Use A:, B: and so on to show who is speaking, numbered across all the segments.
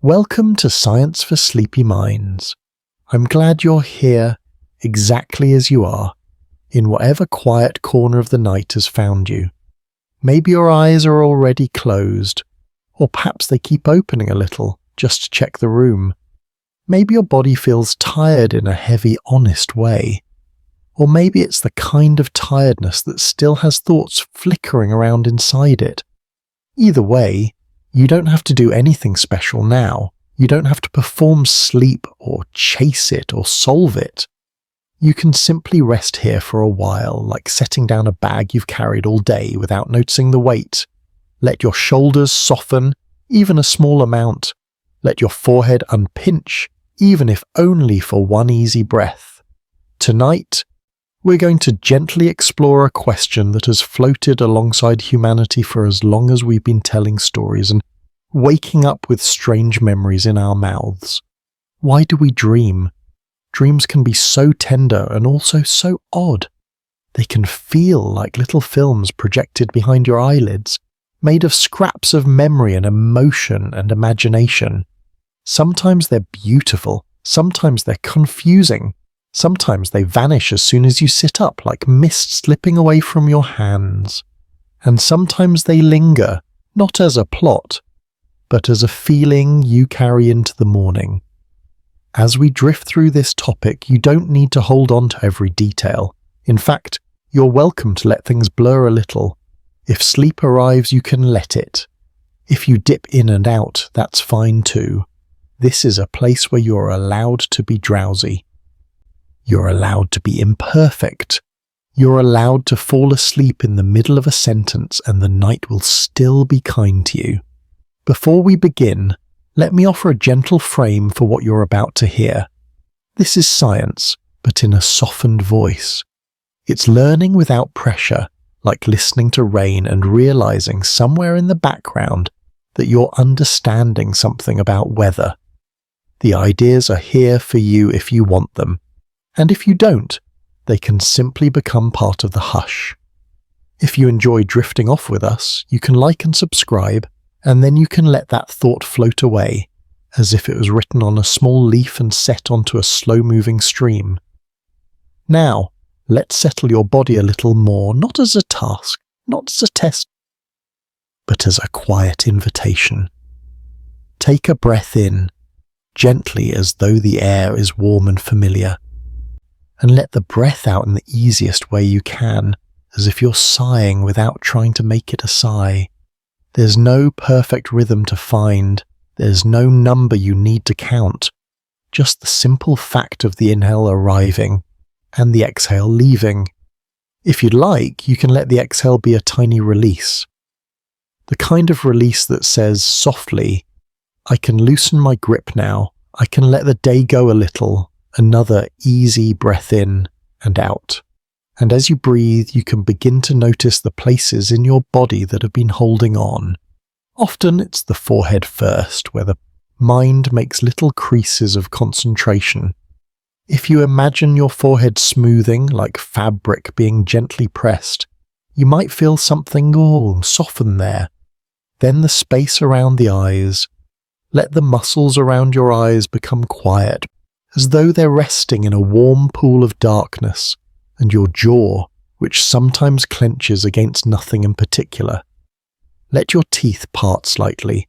A: Welcome to Science for Sleepy Minds. I'm glad you're here, exactly as you are, in whatever quiet corner of the night has found you. Maybe your eyes are already closed, or perhaps they keep opening a little, just to check the room. Maybe your body feels tired in a heavy, honest way. Or maybe it's the kind of tiredness that still has thoughts flickering around inside it. Either way, you don't have to do anything special now. You don't have to perform sleep or chase it or solve it. You can simply rest here for a while, like setting down a bag you've carried all day without noticing the weight. Let your shoulders soften, even a small amount. Let your forehead unpinch, even if only for one easy breath. Tonight, we're going to gently explore a question that has floated alongside humanity for as long as we've been telling stories and waking up with strange memories in our mouths. Why do we dream? Dreams can be so tender and also so odd. They can feel like little films projected behind your eyelids, made of scraps of memory and emotion and imagination. Sometimes they're beautiful, sometimes they're confusing. Sometimes they vanish as soon as you sit up, like mist slipping away from your hands. And sometimes they linger, not as a plot, but as a feeling you carry into the morning. As we drift through this topic, you don't need to hold on to every detail. In fact, you're welcome to let things blur a little. If sleep arrives, you can let it. If you dip in and out, that's fine too. This is a place where you're allowed to be drowsy. You're allowed to be imperfect. You're allowed to fall asleep in the middle of a sentence and the night will still be kind to you. Before we begin, let me offer a gentle frame for what you're about to hear. This is science, but in a softened voice. It's learning without pressure, like listening to rain and realizing somewhere in the background that you're understanding something about weather. The ideas are here for you if you want them. And if you don't, they can simply become part of the hush. If you enjoy drifting off with us, you can like and subscribe, and then you can let that thought float away, as if it was written on a small leaf and set onto a slow-moving stream. Now, let's settle your body a little more, not as a task, not as a test, but as a quiet invitation. Take a breath in, gently as though the air is warm and familiar. And let the breath out in the easiest way you can, as if you're sighing without trying to make it a sigh. There's no perfect rhythm to find, there's no number you need to count, just the simple fact of the inhale arriving and the exhale leaving. If you'd like, you can let the exhale be a tiny release. The kind of release that says softly, I can loosen my grip now, I can let the day go a little. Another easy breath in and out. And as you breathe, you can begin to notice the places in your body that have been holding on. Often it's the forehead first, where the mind makes little creases of concentration. If you imagine your forehead smoothing like fabric being gently pressed, you might feel something soften there. Then the space around the eyes. Let the muscles around your eyes become quiet, as though they're resting in a warm pool of darkness, and your jaw, which sometimes clenches against nothing in particular. Let your teeth part slightly,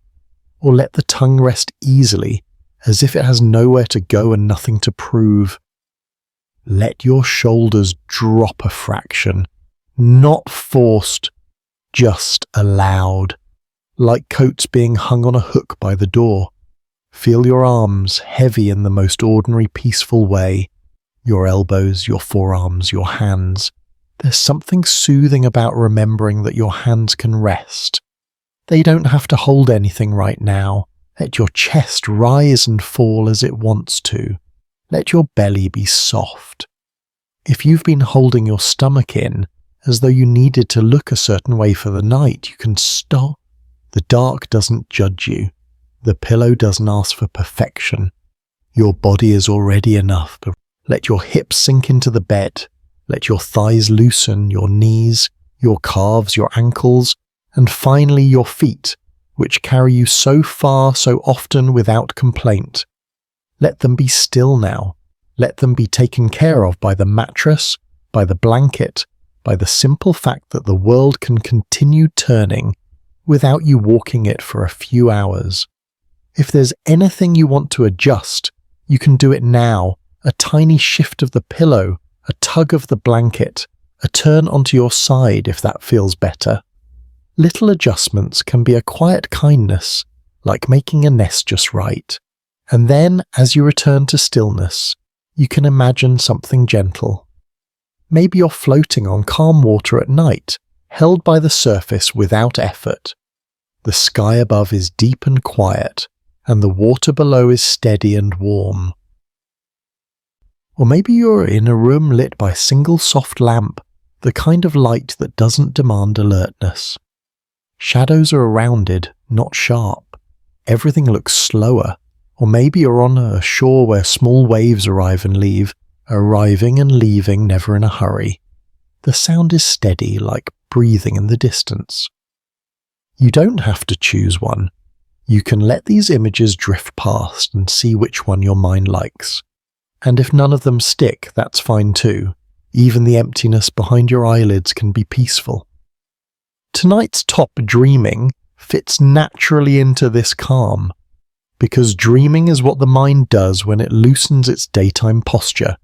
A: or let the tongue rest easily, as if it has nowhere to go and nothing to prove. Let your shoulders drop a fraction, not forced, just allowed, like coats being hung on a hook by the door. Feel your arms heavy in the most ordinary, peaceful way. Your elbows, your forearms, your hands. There's something soothing about remembering that your hands can rest. They don't have to hold anything right now. Let your chest rise and fall as it wants to. Let your belly be soft. If you've been holding your stomach in, as though you needed to look a certain way for the night, you can stop. The dark doesn't judge you. The pillow doesn't ask for perfection. Your body is already enough. Let your hips sink into the bed. Let your thighs loosen, your knees, your calves, your ankles, and finally your feet, which carry you so far so often without complaint. Let them be still now. Let them be taken care of by the mattress, by the blanket, by the simple fact that the world can continue turning without you walking it for a few hours. If there's anything you want to adjust, you can do it now. A tiny shift of the pillow, a tug of the blanket, a turn onto your side if that feels better. Little adjustments can be a quiet kindness, like making a nest just right. And then, as you return to stillness, you can imagine something gentle. Maybe you're floating on calm water at night, held by the surface without effort. The sky above is deep and quiet, and the water below is steady and warm. Or maybe you're in a room lit by a single soft lamp, the kind of light that doesn't demand alertness. Shadows are rounded, not sharp. Everything looks slower. Or maybe you're on a shore where small waves arrive and leave, arriving and leaving, never in a hurry. The sound is steady, like breathing in the distance. You don't have to choose one. You can let these images drift past and see which one your mind likes. And if none of them stick, that's fine too. Even the emptiness behind your eyelids can be peaceful. Tonight's top, dreaming, fits naturally into this calm, because dreaming is what the mind does when it loosens its daytime posture.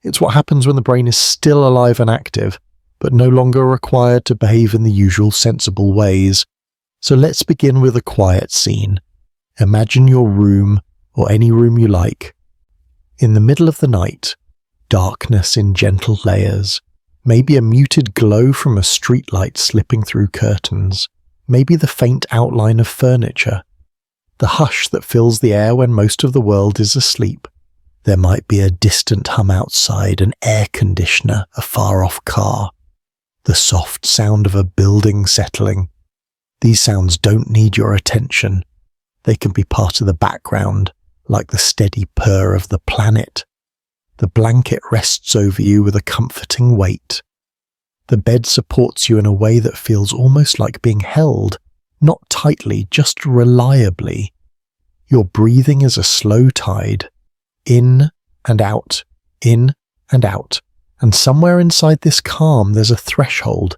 A: It's what happens when the brain is still alive and active, but no longer required to behave in the usual sensible ways. So let's begin with a quiet scene. Imagine your room, or any room you like. In the middle of the night, darkness in gentle layers, maybe a muted glow from a streetlight slipping through curtains, maybe the faint outline of furniture, the hush that fills the air when most of the world is asleep. There might be a distant hum outside, an air conditioner, a far-off car, the soft sound of a building settling. These sounds don't need your attention. They can be part of the background, like the steady purr of the planet. The blanket rests over you with a comforting weight. The bed supports you in a way that feels almost like being held, not tightly, just reliably. Your breathing is a slow tide, in and out, in and out, and somewhere inside this calm there's a threshold,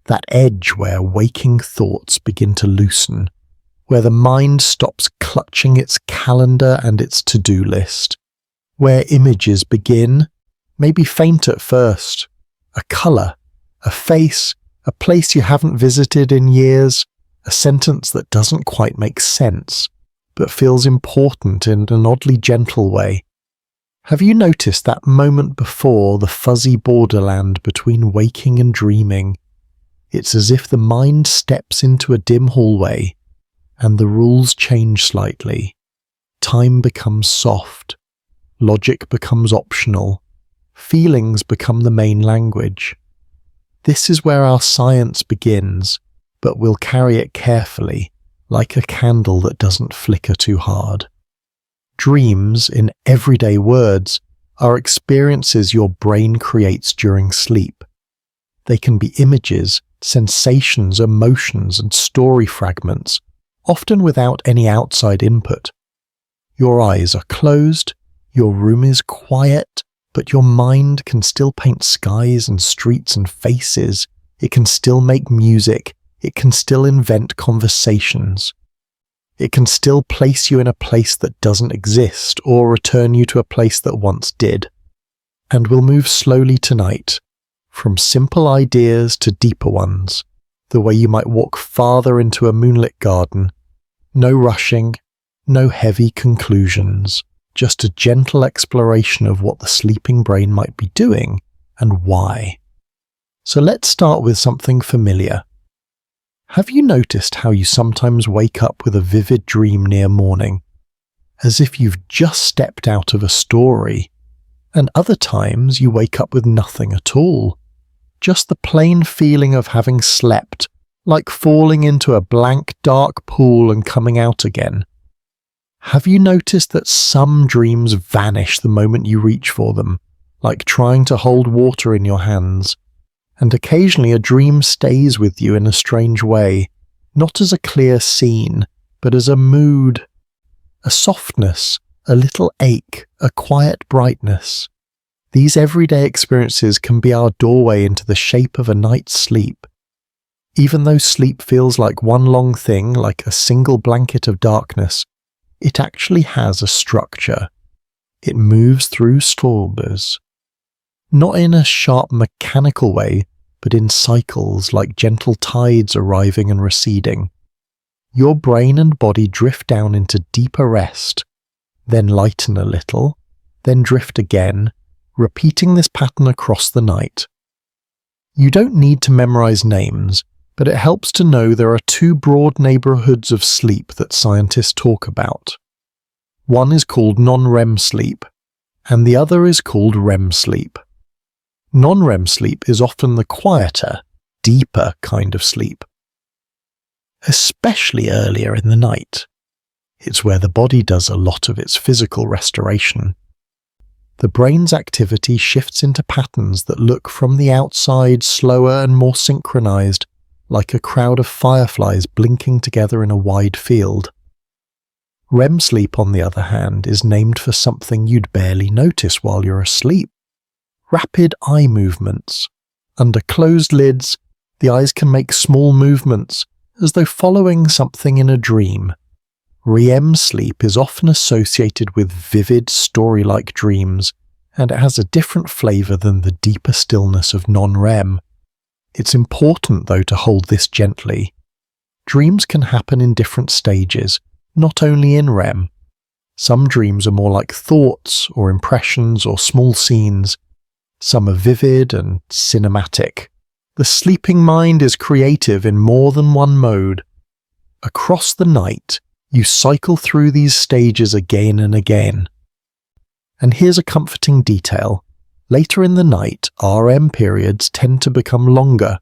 A: that edge where waking thoughts begin to loosen, where the mind stops clutching its calendar and its to-do list, where images begin, maybe faint at first, a colour, a face, a place you haven't visited in years, a sentence that doesn't quite make sense, but feels important in an oddly gentle way. Have you noticed that moment before the fuzzy borderland between waking and dreaming? It's as if the mind steps into a dim hallway, and the rules change slightly. Time becomes soft. Logic becomes optional. Feelings become the main language. This is where our science begins, but we'll carry it carefully, like a candle that doesn't flicker too hard. Dreams, in everyday words, are experiences your brain creates during sleep. They can be images, sensations, emotions, and story fragments, often without any outside input. Your eyes are closed, your room is quiet, but your mind can still paint skies and streets and faces. It can still make music. It can still invent conversations. It can still place you in a place that doesn't exist or return you to a place that once did. And we'll move slowly tonight, from simple ideas to deeper ones, the way you might walk farther into a moonlit garden. No rushing, no heavy conclusions. Just a gentle exploration of what the sleeping brain might be doing and why. So let's start with something familiar. Have you noticed how you sometimes wake up with a vivid dream near morning, as if you've just stepped out of a story, and other times you wake up with nothing at all, just the plain feeling of having slept, like falling into a blank dark pool and coming out again? Have you noticed that some dreams vanish the moment you reach for them, like trying to hold water in your hands? And occasionally a dream stays with you in a strange way, not as a clear scene, but as a mood, a softness, a little ache, a quiet brightness. These everyday experiences can be our doorway into the shape of a night's sleep. Even though sleep feels like one long thing, like a single blanket of darkness, it actually has a structure. It moves through slumbers. Not in a sharp mechanical way, but in cycles like gentle tides arriving and receding. Your brain and body drift down into deeper rest, then lighten a little, then drift again, repeating this pattern across the night. You don't need to memorize names, but it helps to know there are two broad neighborhoods of sleep that scientists talk about. One is called non-REM sleep, and the other is called REM sleep. Non-REM sleep is often the quieter, deeper kind of sleep, especially earlier in the night. It's where the body does a lot of its physical restoration. The brain's activity shifts into patterns that look from the outside slower and more synchronized, like a crowd of fireflies blinking together in a wide field. REM sleep, on the other hand, is named for something you'd barely notice while you're asleep. Rapid eye movements. Under closed lids, the eyes can make small movements, as though following something in a dream. REM sleep is often associated with vivid, story-like dreams, and it has a different flavor than the deeper stillness of non-REM. It's important, though, to hold this gently. Dreams can happen in different stages, not only in REM. Some dreams are more like thoughts or impressions or small scenes. Some are vivid and cinematic. The sleeping mind is creative in more than one mode. Across the night, you cycle through these stages again and again. And here's a comforting detail. Later in the night, REM periods tend to become longer.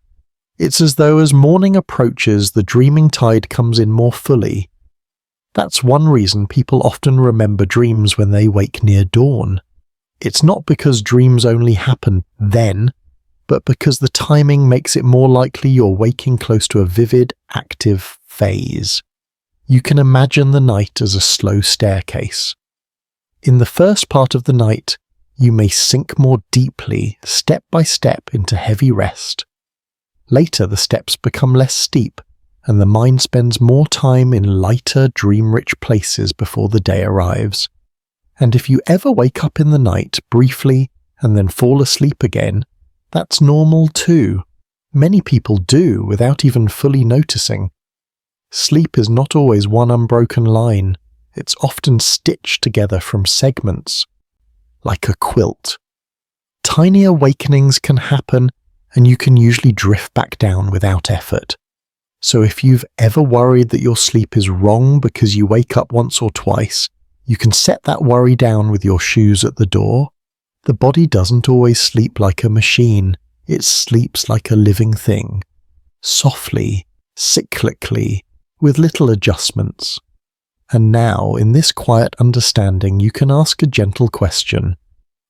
A: It's as though as morning approaches, the dreaming tide comes in more fully. That's one reason people often remember dreams when they wake near dawn. It's not because dreams only happen then, but because the timing makes it more likely you're waking close to a vivid, active phase. You can imagine the night as a slow staircase. In the first part of the night, you may sink more deeply, step by step, into heavy rest. Later, the steps become less steep, and the mind spends more time in lighter, dream-rich places before the day arrives. And if you ever wake up in the night briefly and then fall asleep again, that's normal too. Many people do without even fully noticing. Sleep is not always one unbroken line. It's often stitched together from segments, like a quilt. Tiny awakenings can happen, and you can usually drift back down without effort. So if you've ever worried that your sleep is wrong because you wake up once or twice, you can set that worry down with your shoes at the door. The body doesn't always sleep like a machine. It sleeps like a living thing. Softly, cyclically, with little adjustments. And now, in this quiet understanding, you can ask a gentle question.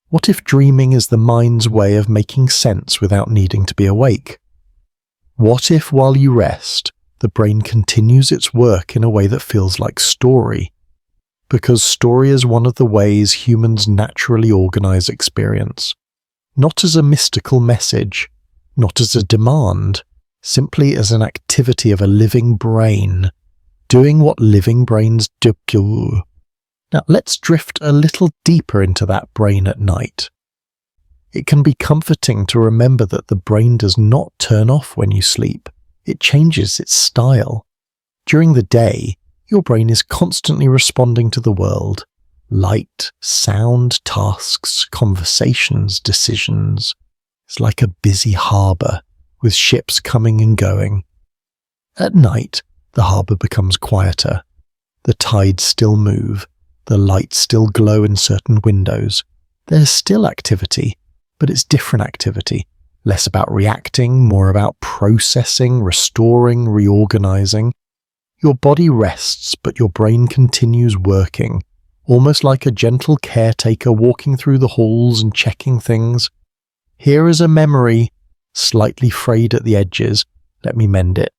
A: What if dreaming is the mind's way of making sense without needing to be awake? What if, while you rest, the brain continues its work in a way that feels like story? Because story is one of the ways humans naturally organize experience. Not as a mystical message, not as a demand, simply as an activity of a living brain, doing what living brains do. Now let's drift a little deeper into that brain at night. It can be comforting to remember that the brain does not turn off when you sleep. It changes its style. During the day, your brain is constantly responding to the world. Light, sound, tasks, conversations, decisions. It's like a busy harbour, with ships coming and going. At night, the harbour becomes quieter. The tides still move. The lights still glow in certain windows. There's still activity, but it's different activity. Less about reacting, more about processing, restoring, reorganising. Your body rests, but your brain continues working, almost like a gentle caretaker walking through the halls and checking things. Here is a memory, slightly frayed at the edges. Let me mend it.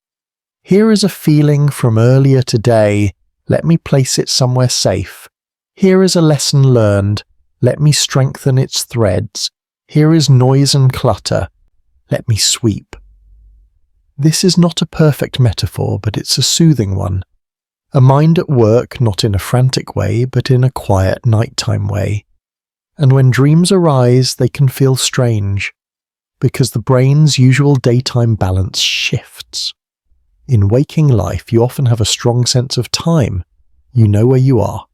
A: Here is a feeling from earlier today. Let me place it somewhere safe. Here is a lesson learned. Let me strengthen its threads. Here is noise and clutter. Let me sweep. This is not a perfect metaphor, but it's a soothing one. A mind at work, not in a frantic way, but in a quiet nighttime way. And when dreams arise, they can feel strange, because the brain's usual daytime balance shifts. In waking life, you often have a strong sense of time. You know where you are.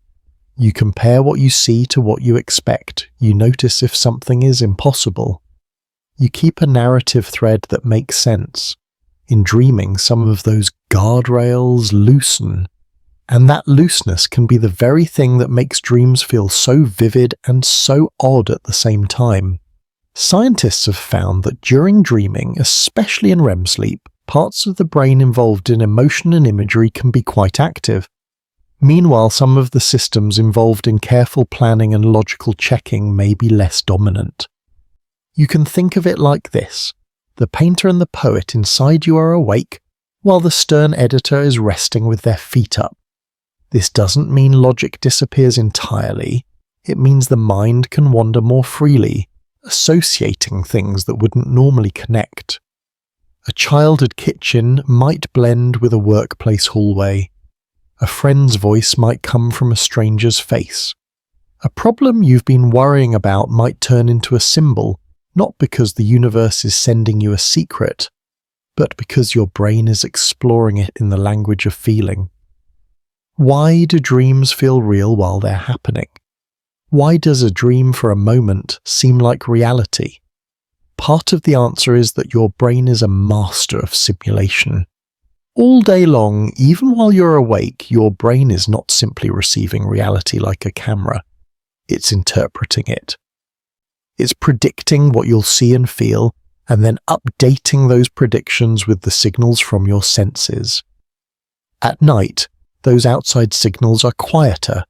A: You compare what you see to what you expect. You notice if something is impossible. You keep a narrative thread that makes sense. In dreaming, some of those guardrails loosen. And that looseness can be the very thing that makes dreams feel so vivid and so odd at the same time. Scientists have found that during dreaming, especially in REM sleep, parts of the brain involved in emotion and imagery can be quite active. Meanwhile, some of the systems involved in careful planning and logical checking may be less dominant. You can think of it like this. The painter and the poet inside you are awake, while the stern editor is resting with their feet up. This doesn't mean logic disappears entirely. It means the mind can wander more freely, associating things that wouldn't normally connect. A childhood kitchen might blend with a workplace hallway. A friend's voice might come from a stranger's face. A problem you've been worrying about might turn into a symbol, not because the universe is sending you a secret, but because your brain is exploring it in the language of feeling. Why do dreams feel real while they're happening? Why does a dream for a moment seem like reality? Part of the answer is that your brain is a master of simulation. All day long, even while you're awake, your brain is not simply receiving reality like a camera. It's interpreting it. It's predicting what you'll see and feel, and then updating those predictions with the signals from your senses. At night, those outside signals are quieter.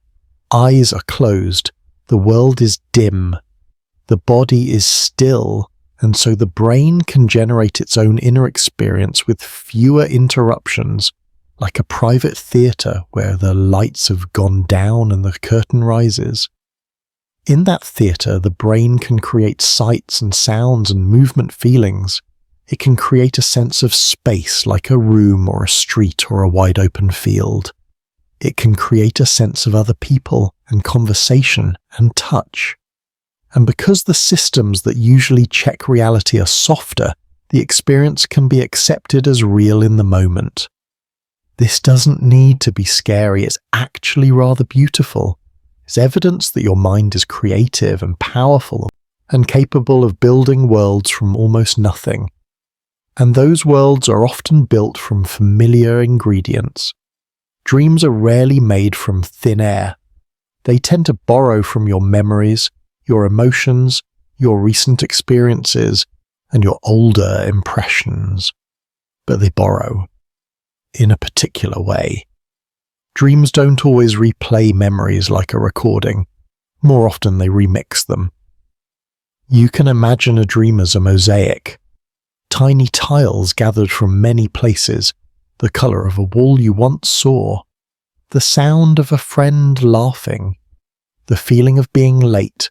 A: Eyes are closed. The world is dim. The body is still. And so the brain can generate its own inner experience with fewer interruptions, like a private theatre where the lights have gone down and the curtain rises. In that theatre, the brain can create sights and sounds and movement feelings. It can create a sense of space like a room or a street or a wide open field. It can create a sense of other people and conversation and touch. And because the systems that usually check reality are softer, the experience can be accepted as real in the moment. This doesn't need to be scary, it's actually rather beautiful. It's evidence that your mind is creative and powerful and capable of building worlds from almost nothing. And those worlds are often built from familiar ingredients. Dreams are rarely made from thin air. They tend to borrow from your memories, your emotions, your recent experiences, and your older impressions. But they borrow in a particular way. Dreams don't always replay memories like a recording. More often they remix them. You can imagine a dream as a mosaic. Tiny tiles gathered from many places, the colour of a wall you once saw, the sound of a friend laughing, the feeling of being late,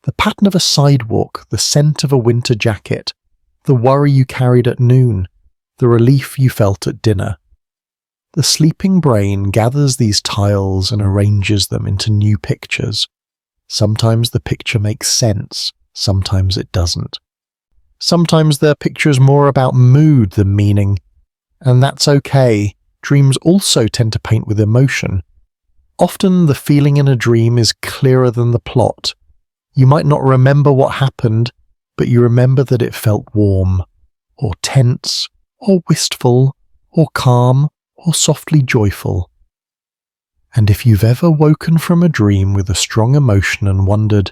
A: the pattern of a sidewalk, the scent of a winter jacket, the worry you carried at noon, the relief you felt at dinner. The sleeping brain gathers these tiles and arranges them into new pictures. Sometimes the picture makes sense, sometimes it doesn't. Sometimes their picture is more about mood than meaning, and that's okay. Dreams also tend to paint with emotion. Often the feeling in a dream is clearer than the plot. You might not remember what happened, but you remember that it felt warm, or tense, or wistful, or calm, or softly joyful. And if you've ever woken from a dream with a strong emotion and wondered,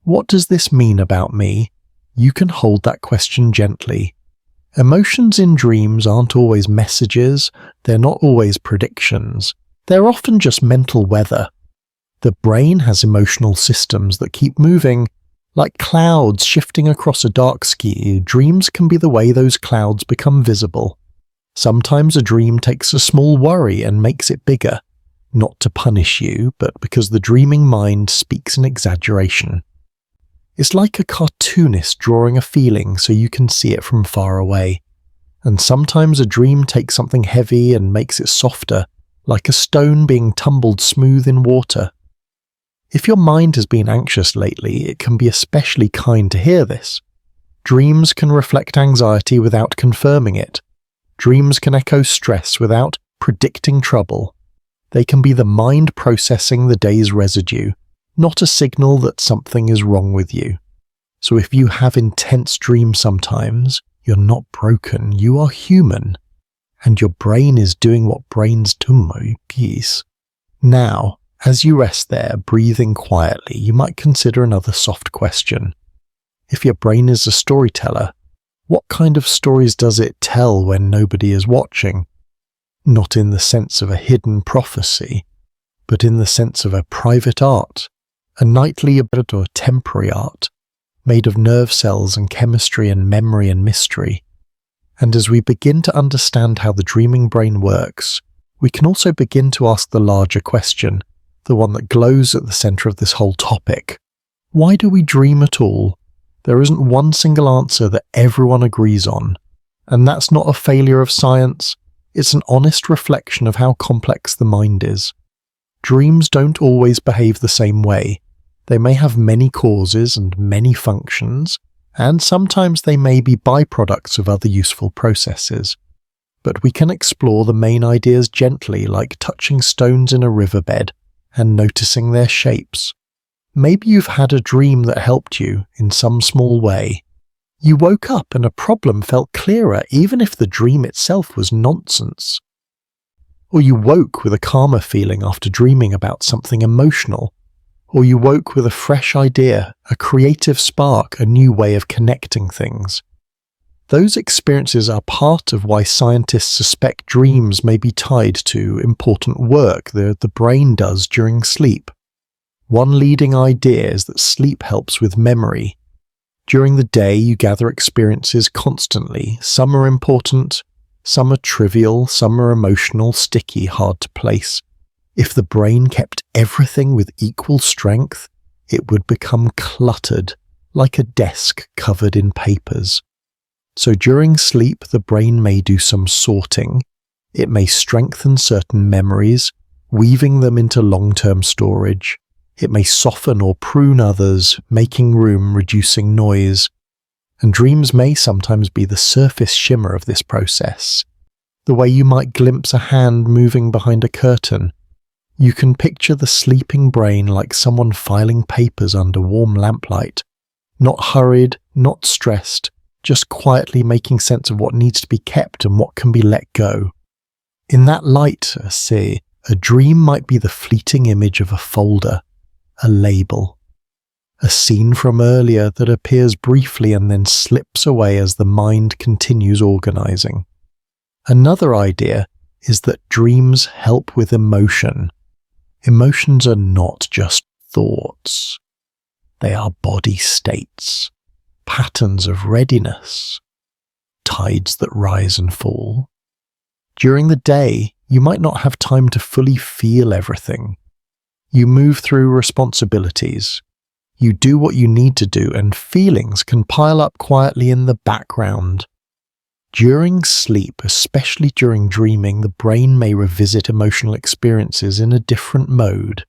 A: what does this mean about me? You can hold that question gently. Emotions in dreams aren't always messages, they're not always predictions. They're often just mental weather. The brain has emotional systems that keep moving. Like clouds shifting across a dark sky, dreams can be the way those clouds become visible. Sometimes a dream takes a small worry and makes it bigger, not to punish you, but because the dreaming mind speaks in exaggeration. It's like a cartoonist drawing a feeling so you can see it from far away. And sometimes a dream takes something heavy and makes it softer, like a stone being tumbled smooth in water. If your mind has been anxious lately, it can be especially kind to hear this. Dreams can reflect anxiety without confirming it. Dreams can echo stress without predicting trouble. They can be the mind processing the day's residue, not a signal that something is wrong with you. So if you have intense dreams sometimes, you're not broken, you are human. And your brain is doing what brains do. Now, as you rest there, breathing quietly, you might consider another soft question. If your brain is a storyteller, what kind of stories does it tell when nobody is watching? Not in the sense of a hidden prophecy, but in the sense of a private art, a nightly or temporary art, made of nerve cells and chemistry and memory and mystery. And as we begin to understand how the dreaming brain works, we can also begin to ask the larger question, the one that glows at the center of this whole topic. Why do we dream at all? There isn't one single answer that everyone agrees on. And that's not a failure of science, it's an honest reflection of how complex the mind is. Dreams don't always behave the same way. They may have many causes and many functions, and sometimes they may be byproducts of other useful processes. But we can explore the main ideas gently, like touching stones in a riverbed and noticing their shapes. Maybe you've had a dream that helped you in some small way. You woke up and a problem felt clearer even if the dream itself was nonsense. Or you woke with a calmer feeling after dreaming about something emotional. Or you woke with a fresh idea, a creative spark, a new way of connecting things. Those experiences are part of why scientists suspect dreams may be tied to important work the brain does during sleep. One leading idea is that sleep helps with memory. During the day, you gather experiences constantly. Some are important, some are trivial, some are emotional, sticky, hard to place. If the brain kept everything with equal strength, it would become cluttered, like a desk covered in papers. So during sleep, the brain may do some sorting. It may strengthen certain memories, weaving them into long-term storage. It may soften or prune others, making room, reducing noise. And dreams may sometimes be the surface shimmer of this process. The way you might glimpse a hand moving behind a curtain. You can picture the sleeping brain like someone filing papers under warm lamplight. Not hurried, not stressed, just quietly making sense of what needs to be kept and what can be let go. In that light, a dream might be the fleeting image of a folder, a label, a scene from earlier that appears briefly and then slips away as the mind continues organizing. Another idea is that dreams help with emotion. Emotions are not just thoughts. They are body states, patterns of readiness, tides that rise and fall. During the day, you might not have time to fully feel everything. You move through responsibilities. You do what you need to do, and feelings can pile up quietly in the background. During sleep, especially during dreaming, the brain may revisit emotional experiences in a different mode,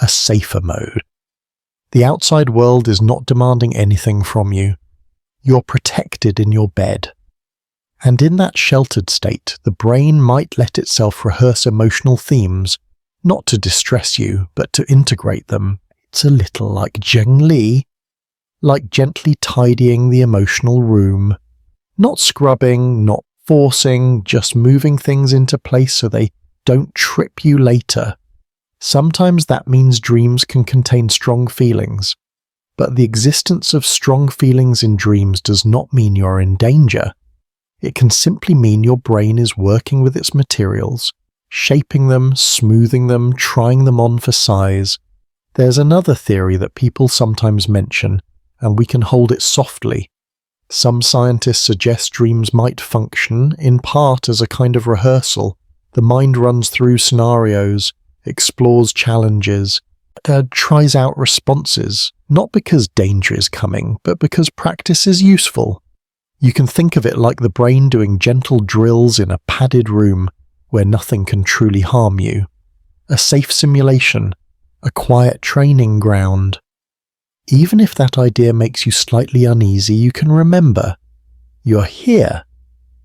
A: a safer mode. The outside world is not demanding anything from you. You're protected in your bed. And in that sheltered state, the brain might let itself rehearse emotional themes, not to distress you, but to integrate them. It's a little like Zhengli, like gently tidying the emotional room. Not scrubbing, not forcing, just moving things into place so they don't trip you later. Sometimes that means dreams can contain strong feelings, but the existence of strong feelings in dreams does not mean you're in danger. It can simply mean your brain is working with its materials, shaping them, smoothing them, trying them on for size. There's another theory that people sometimes mention, and we can hold it softly. Some scientists suggest dreams might function, in part, as a kind of rehearsal. The mind runs through scenarios, explores challenges, tries out responses, not because danger is coming, but because practice is useful. You can think of it like the brain doing gentle drills in a padded room where nothing can truly harm you. A safe simulation, a quiet training ground. Even if that idea makes you slightly uneasy, you can remember, you're here,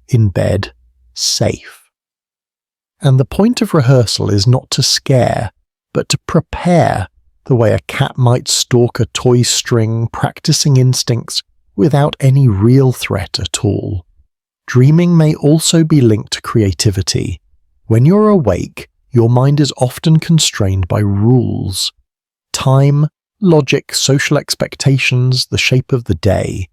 A: in bed, safe. And the point of rehearsal is not to scare, but to prepare, the way a cat might stalk a toy string, practicing instincts without any real threat at all. Dreaming may also be linked to creativity. When you're awake, your mind is often constrained by rules. Time, logic, social expectations, the shape of the day.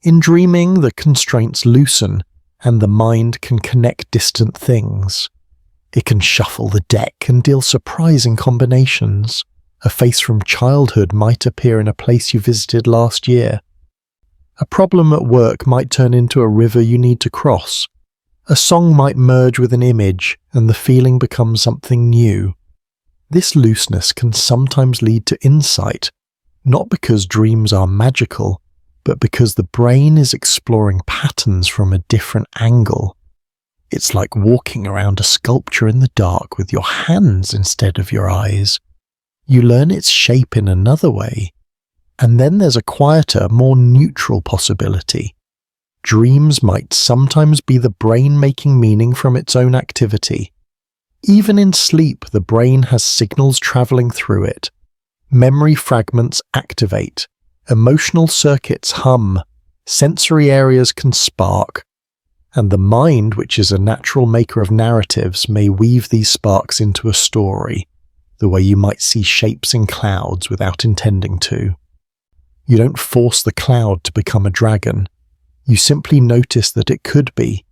A: In dreaming, the constraints loosen, and the mind can connect distant things. It can shuffle the deck and deal surprising combinations. A face from childhood might appear in a place you visited last year. A problem at work might turn into a river you need to cross. A song might merge with an image, and the feeling becomes something new. This looseness can sometimes lead to insight, not because dreams are magical, but because the brain is exploring patterns from a different angle. It's like walking around a sculpture in the dark with your hands instead of your eyes. You learn its shape in another way. And then there's a quieter, more neutral possibility. Dreams might sometimes be the brain making meaning from its own activity. Even in sleep, the brain has signals traveling through it. Memory fragments activate, emotional circuits hum, sensory areas can spark, and the mind, which is a natural maker of narratives, may weave these sparks into a story, the way you might see shapes in clouds without intending to. You don't force the cloud to become a dragon. You simply notice that it could be.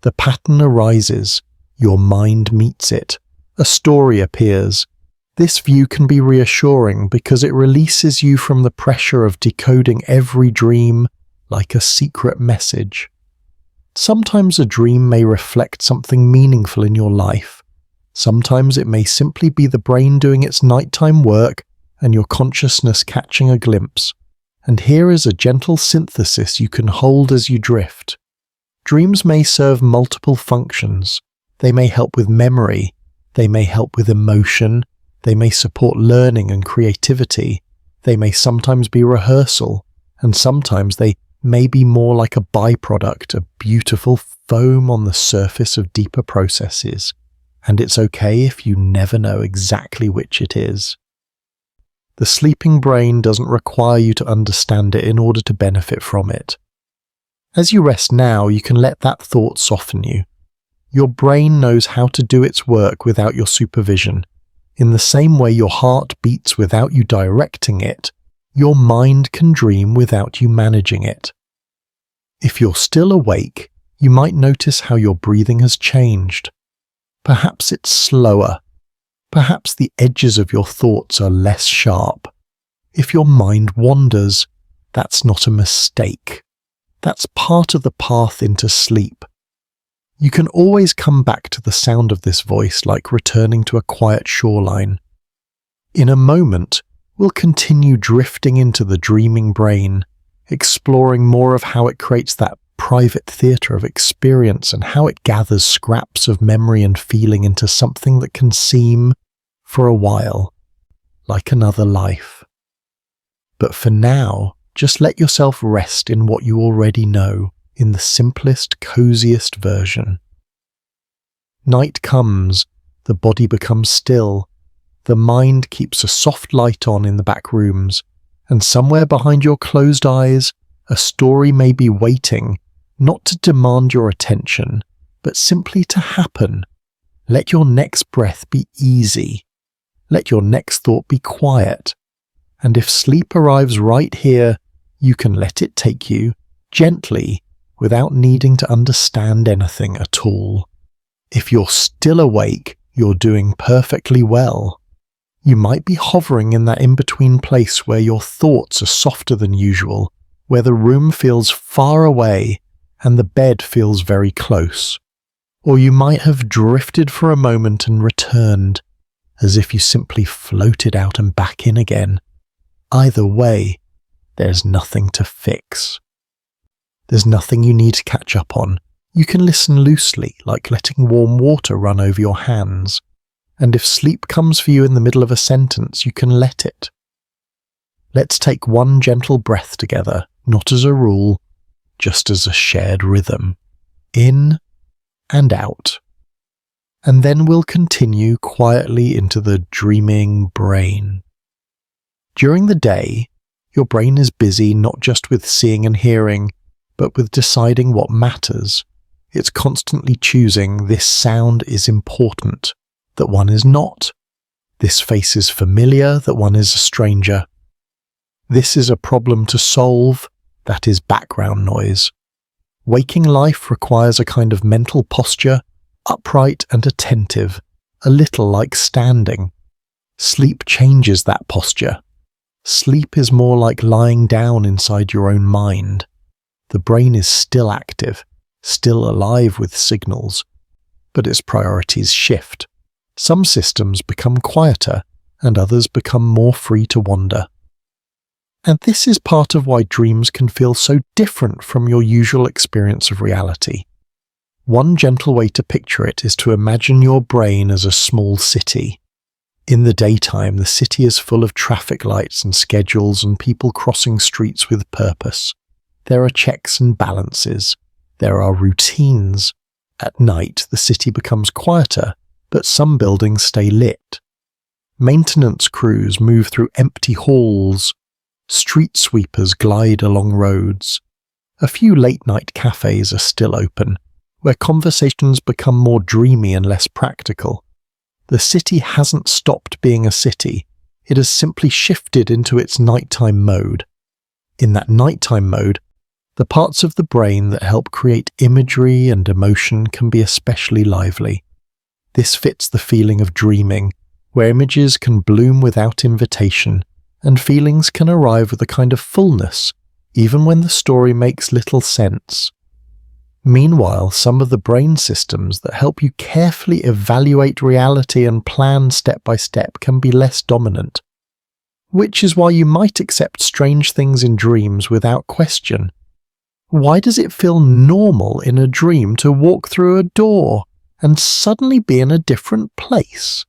A: The pattern arises, your mind meets it, a story appears. This view can be reassuring because it releases you from the pressure of decoding every dream like a secret message. Sometimes a dream may reflect something meaningful in your life. Sometimes it may simply be the brain doing its nighttime work and your consciousness catching a glimpse. And here is a gentle synthesis you can hold as you drift. Dreams may serve multiple functions. They may help with memory. They may help with emotion. They may support learning and creativity. They may sometimes be rehearsal. And sometimes they may be more like a byproduct, a beautiful foam on the surface of deeper processes. And it's okay if you never know exactly which it is. The sleeping brain doesn't require you to understand it in order to benefit from it. As you rest now, you can let that thought soften you. Your brain knows how to do its work without your supervision. In the same way your heart beats without you directing it, your mind can dream without you managing it. If you're still awake, you might notice how your breathing has changed. Perhaps it's slower. Perhaps the edges of your thoughts are less sharp. If your mind wanders, that's not a mistake. That's part of the path into sleep. You can always come back to the sound of this voice like returning to a quiet shoreline. In a moment, we'll continue drifting into the dreaming brain, exploring more of how it creates that private theatre of experience and how it gathers scraps of memory and feeling into something that can seem, for a while, like another life. But for now, just let yourself rest in what you already know, in the simplest, coziest version. Night comes, the body becomes still, the mind keeps a soft light on in the back rooms, and somewhere behind your closed eyes, a story may be waiting, not to demand your attention, but simply to happen. Let your next breath be easy. Let your next thought be quiet. And if sleep arrives right here, you can let it take you, gently, without needing to understand anything at all. If you're still awake, you're doing perfectly well. You might be hovering in that in-between place where your thoughts are softer than usual, where the room feels far away and the bed feels very close. Or you might have drifted for a moment and returned, as if you simply floated out and back in again. Either way, there's nothing to fix. There's nothing you need to catch up on. You can listen loosely, like letting warm water run over your hands. And if sleep comes for you in the middle of a sentence, you can let it. Let's take one gentle breath together, not as a rule, just as a shared rhythm. In and out. And then we'll continue quietly into the dreaming brain. During the day, your brain is busy not just with seeing and hearing, but with deciding what matters. It's constantly choosing this sound is important, that one is not. This face is familiar, that one is a stranger. This is a problem to solve, that is background noise. Waking life requires a kind of mental posture, upright and attentive, a little like standing. Sleep changes that posture. Sleep is more like lying down inside your own mind. The brain is still active, still alive with signals, but its priorities shift. Some systems become quieter, and others become more free to wander. And this is part of why dreams can feel so different from your usual experience of reality. One gentle way to picture it is to imagine your brain as a small city. In the daytime, the city is full of traffic lights and schedules and people crossing streets with purpose. There are checks and balances. There are routines. At night, the city becomes quieter, but some buildings stay lit. Maintenance crews move through empty halls. Street sweepers glide along roads. A few late-night cafes are still open, where conversations become more dreamy and less practical. The city hasn't stopped being a city, it has simply shifted into its nighttime mode. In that nighttime mode, the parts of the brain that help create imagery and emotion can be especially lively. This fits the feeling of dreaming, where images can bloom without invitation, and feelings can arrive with a kind of fullness, even when the story makes little sense. Meanwhile, some of the brain systems that help you carefully evaluate reality and plan step by step can be less dominant, which is why you might accept strange things in dreams without question. Why does it feel normal in a dream to walk through a door and suddenly be in a different place?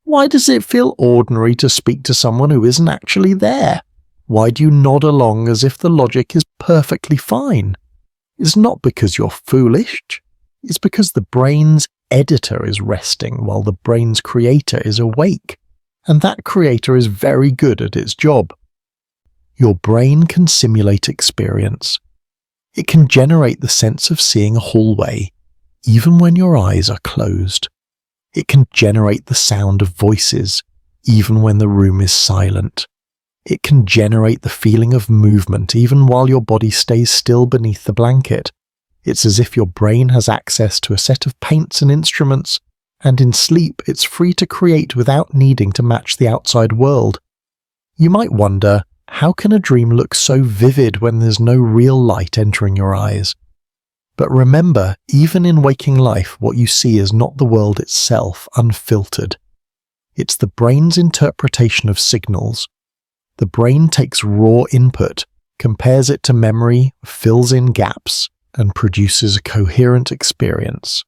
A: Why does it feel ordinary to speak to someone who isn't actually there? Why do you nod along as if the logic is perfectly fine? It's not because you're foolish, it's because the brain's editor is resting while the brain's creator is awake, and that creator is very good at its job. Your brain can simulate experience. It can generate the sense of seeing a hallway, even when your eyes are closed. It can generate the sound of voices, even when the room is silent. It can generate the feeling of movement, even while your body stays still beneath the blanket. It's as if your brain has access to a set of paints and instruments, and in sleep it's free to create without needing to match the outside world. You might wonder, how can a dream look so vivid when there's no real light entering your eyes? But remember, even in waking life, what you see is not the world itself, unfiltered. It's the brain's interpretation of signals. The brain takes raw input, compares it to memory, fills in gaps, and produces a coherent experience.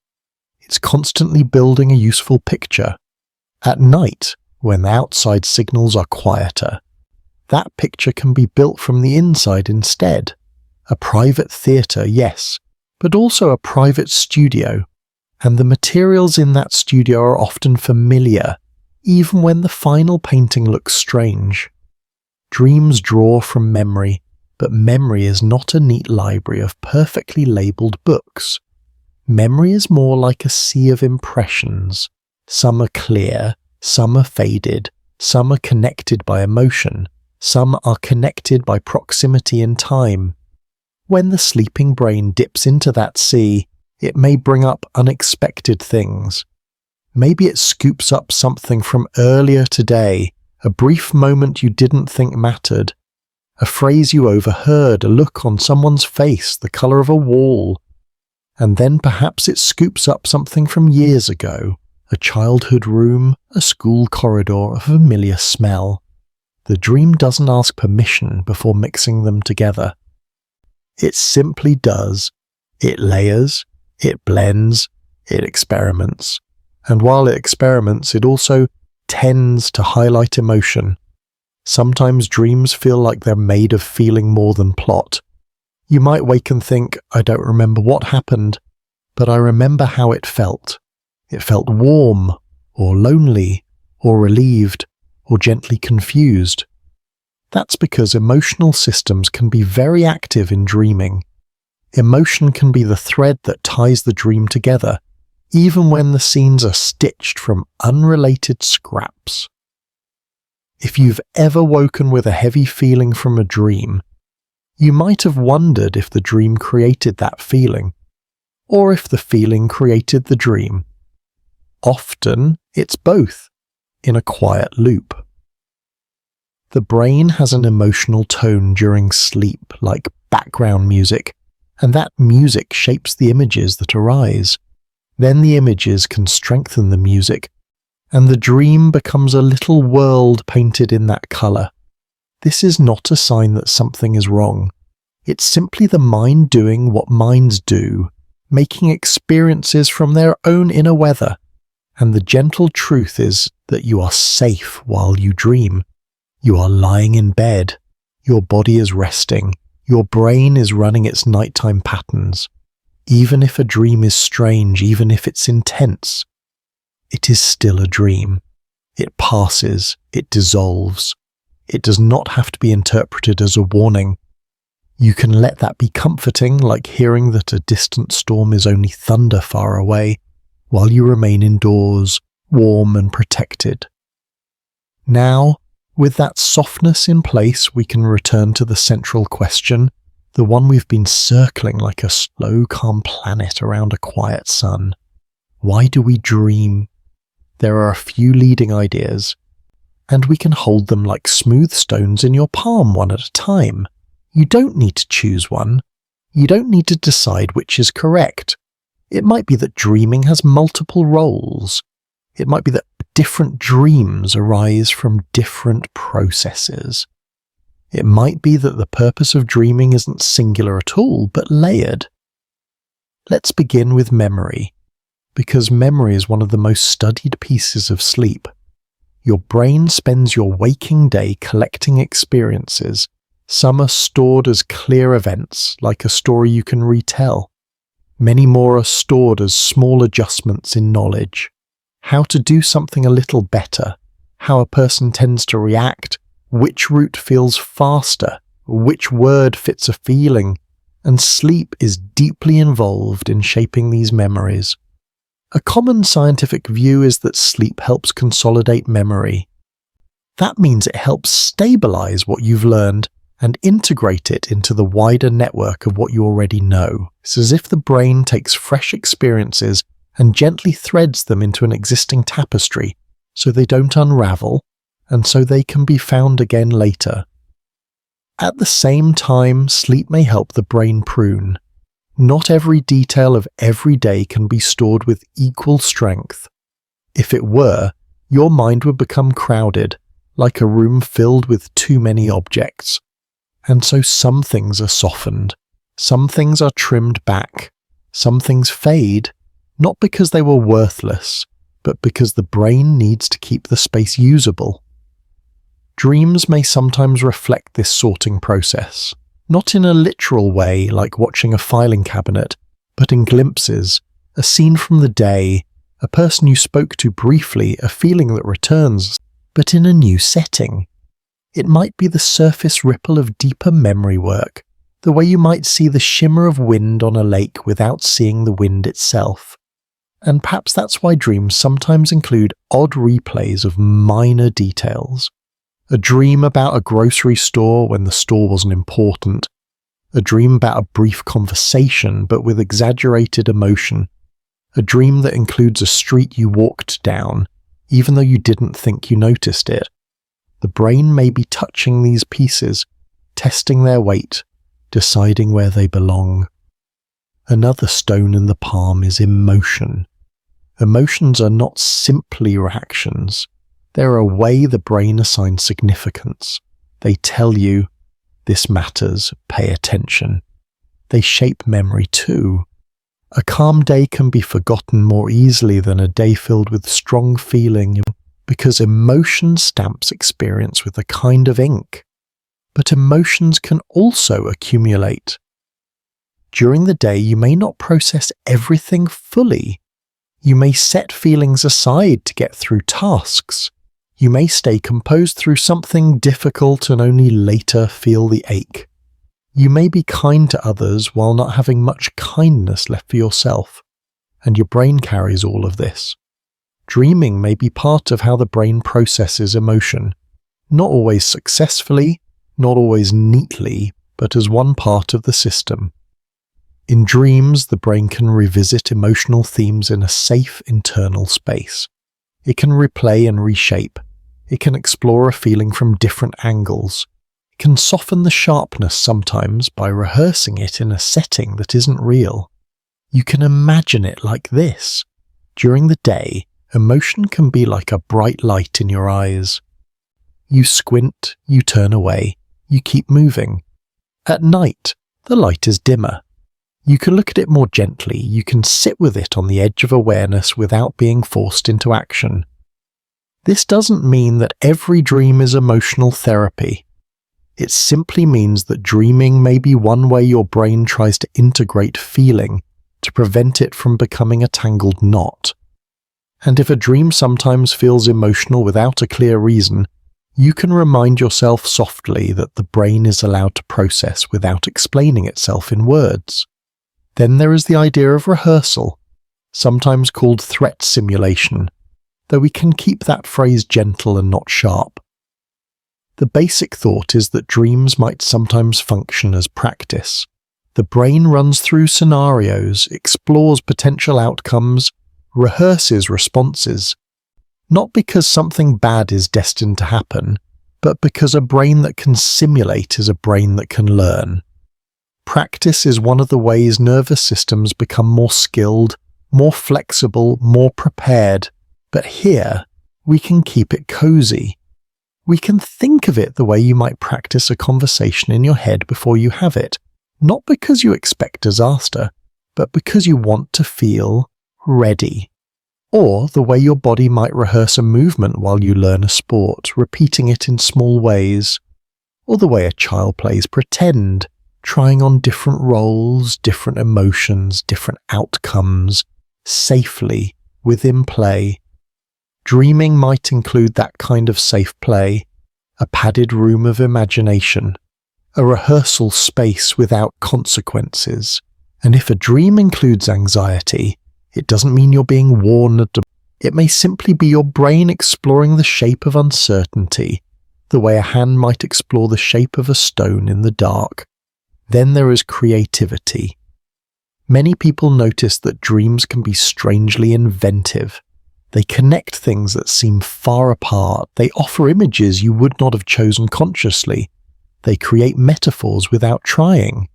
A: It's constantly building a useful picture. At night, when the outside signals are quieter, that picture can be built from the inside instead. A private theatre, yes, but also a private studio, and the materials in that studio are often familiar, even when the final painting looks strange. Dreams draw from memory, but memory is not a neat library of perfectly labelled books. Memory is more like a sea of impressions. Some are clear, some are faded, some are connected by emotion, some are connected by proximity in time. When the sleeping brain dips into that sea, it may bring up unexpected things. Maybe it scoops up something from earlier today, a brief moment you didn't think mattered, a phrase you overheard, a look on someone's face, the colour of a wall. And then perhaps it scoops up something from years ago, a childhood room, a school corridor, a familiar smell. The dream doesn't ask permission before mixing them together. It simply does. It layers, it blends, it experiments. And while it experiments, it also tends to highlight emotion. Sometimes dreams feel like they're made of feeling more than plot. You might wake and think, I don't remember what happened, but I remember how it felt. It felt warm, or lonely, or relieved, or gently confused. That's because emotional systems can be very active in dreaming. Emotion can be the thread that ties the dream together, even when the scenes are stitched from unrelated scraps. If you've ever woken with a heavy feeling from a dream, you might have wondered if the dream created that feeling, or if the feeling created the dream. Often, it's both, in a quiet loop. The brain has an emotional tone during sleep, like background music, and that music shapes the images that arise. Then the images can strengthen the music, and the dream becomes a little world painted in that colour. This is not a sign that something is wrong. It's simply the mind doing what minds do, making experiences from their own inner weather. And the gentle truth is that you are safe while you dream. You are lying in bed. Your body is resting. Your brain is running its nighttime patterns. Even if a dream is strange, even if it's intense, it is still a dream. It passes. It dissolves. It does not have to be interpreted as a warning. You can let that be comforting, like hearing that a distant storm is only thunder far away, while you remain indoors, warm and protected. Now, with that softness in place, we can return to the central question, the one we've been circling like a slow, calm planet around a quiet sun. Why do we dream? There are a few leading ideas, and we can hold them like smooth stones in your palm one at a time. You don't need to choose one. You don't need to decide which is correct. It might be that dreaming has multiple roles. It might be that different dreams arise from different processes. It might be that the purpose of dreaming isn't singular at all, but layered. Let's begin with memory, because memory is one of the most studied pieces of sleep. Your brain spends your waking day collecting experiences. Some are stored as clear events, like a story you can retell. Many more are stored as small adjustments in knowledge. How to do something a little better, how a person tends to react, which route feels faster, which word fits a feeling, and sleep is deeply involved in shaping these memories. A common scientific view is that sleep helps consolidate memory. That means it helps stabilize what you've learned and integrate it into the wider network of what you already know. It's as if the brain takes fresh experiences and gently threads them into an existing tapestry, so they don't unravel, and so they can be found again later. At the same time, sleep may help the brain prune. Not every detail of every day can be stored with equal strength. If it were, your mind would become crowded, like a room filled with too many objects. And so some things are softened, some things are trimmed back, some things fade, not because they were worthless, but because the brain needs to keep the space usable. Dreams may sometimes reflect this sorting process, not in a literal way like watching a filing cabinet, but in glimpses, a scene from the day, a person you spoke to briefly, a feeling that returns, but in a new setting. It might be the surface ripple of deeper memory work, the way you might see the shimmer of wind on a lake without seeing the wind itself. And perhaps that's why dreams sometimes include odd replays of minor details. A dream about a grocery store when the store wasn't important. A dream about a brief conversation but with exaggerated emotion. A dream that includes a street you walked down, even though you didn't think you noticed it. The brain may be touching these pieces, testing their weight, deciding where they belong. Another stone in the palm is emotion. Emotions are not simply reactions. They're a way the brain assigns significance. They tell you, this matters, pay attention. They shape memory too. A calm day can be forgotten more easily than a day filled with strong feeling because emotion stamps experience with a kind of ink. But emotions can also accumulate. During the day, you may not process everything fully. You may set feelings aside to get through tasks. You may stay composed through something difficult and only later feel the ache. You may be kind to others while not having much kindness left for yourself, and your brain carries all of this. Dreaming may be part of how the brain processes emotion, not always successfully, not always neatly, but as one part of the system. In dreams, the brain can revisit emotional themes in a safe internal space. It can replay and reshape. It can explore a feeling from different angles. It can soften the sharpness sometimes by rehearsing it in a setting that isn't real. You can imagine it like this. During the day, emotion can be like a bright light in your eyes. You squint, you turn away, you keep moving. At night, the light is dimmer. You can look at it more gently, you can sit with it on the edge of awareness without being forced into action. This doesn't mean that every dream is emotional therapy. It simply means that dreaming may be one way your brain tries to integrate feeling to prevent it from becoming a tangled knot. And if a dream sometimes feels emotional without a clear reason, you can remind yourself softly that the brain is allowed to process without explaining itself in words. Then there is the idea of rehearsal, sometimes called threat simulation, though we can keep that phrase gentle and not sharp. The basic thought is that dreams might sometimes function as practice. The brain runs through scenarios, explores potential outcomes, rehearses responses, not because something bad is destined to happen, but because a brain that can simulate is a brain that can learn. Practice is one of the ways nervous systems become more skilled, more flexible, more prepared, but here we can keep it cozy. We can think of it the way you might practice a conversation in your head before you have it, not because you expect disaster, but because you want to feel ready. Or the way your body might rehearse a movement while you learn a sport, repeating it in small ways. Or the way a child plays pretend, trying on different roles, different emotions, different outcomes, safely, within play. Dreaming might include that kind of safe play, a padded room of imagination, a rehearsal space without consequences. And if a dream includes anxiety, it doesn't mean you're being warned. It may simply be your brain exploring the shape of uncertainty, the way a hand might explore the shape of a stone in the dark. Then there is creativity. Many people notice that dreams can be strangely inventive. They connect things that seem far apart. They offer images you would not have chosen consciously. They create metaphors without trying.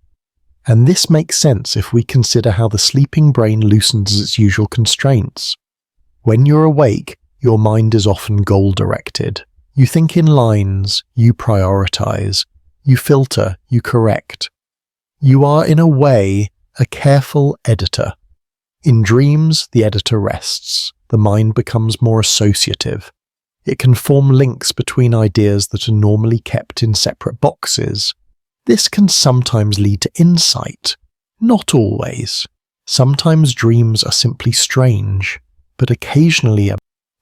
A: And this makes sense if we consider how the sleeping brain loosens its usual constraints. When you're awake, your mind is often goal-directed. You think in lines, you prioritize, you filter, you correct. You are, in a way, a careful editor. In dreams, the editor rests. The mind becomes more associative. It can form links between ideas that are normally kept in separate boxes. This can sometimes lead to insight. Not always. Sometimes dreams are simply strange, but occasionally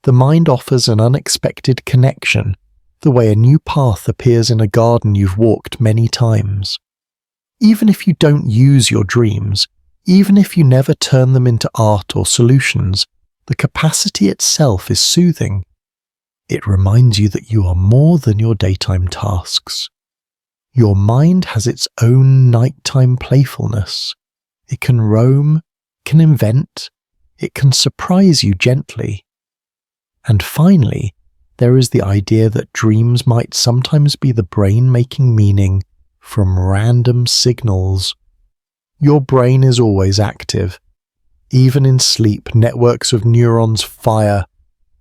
A: the mind offers an unexpected connection, the way a new path appears in a garden you've walked many times. Even if you don't use your dreams, even if you never turn them into art or solutions, the capacity itself is soothing. It reminds you that you are more than your daytime tasks. Your mind has its own nighttime playfulness. It can roam, can invent, it can surprise you gently. And finally, there is the idea that dreams might sometimes be the brain making meaning from random signals. Your brain is always active. Even in sleep, networks of neurons fire,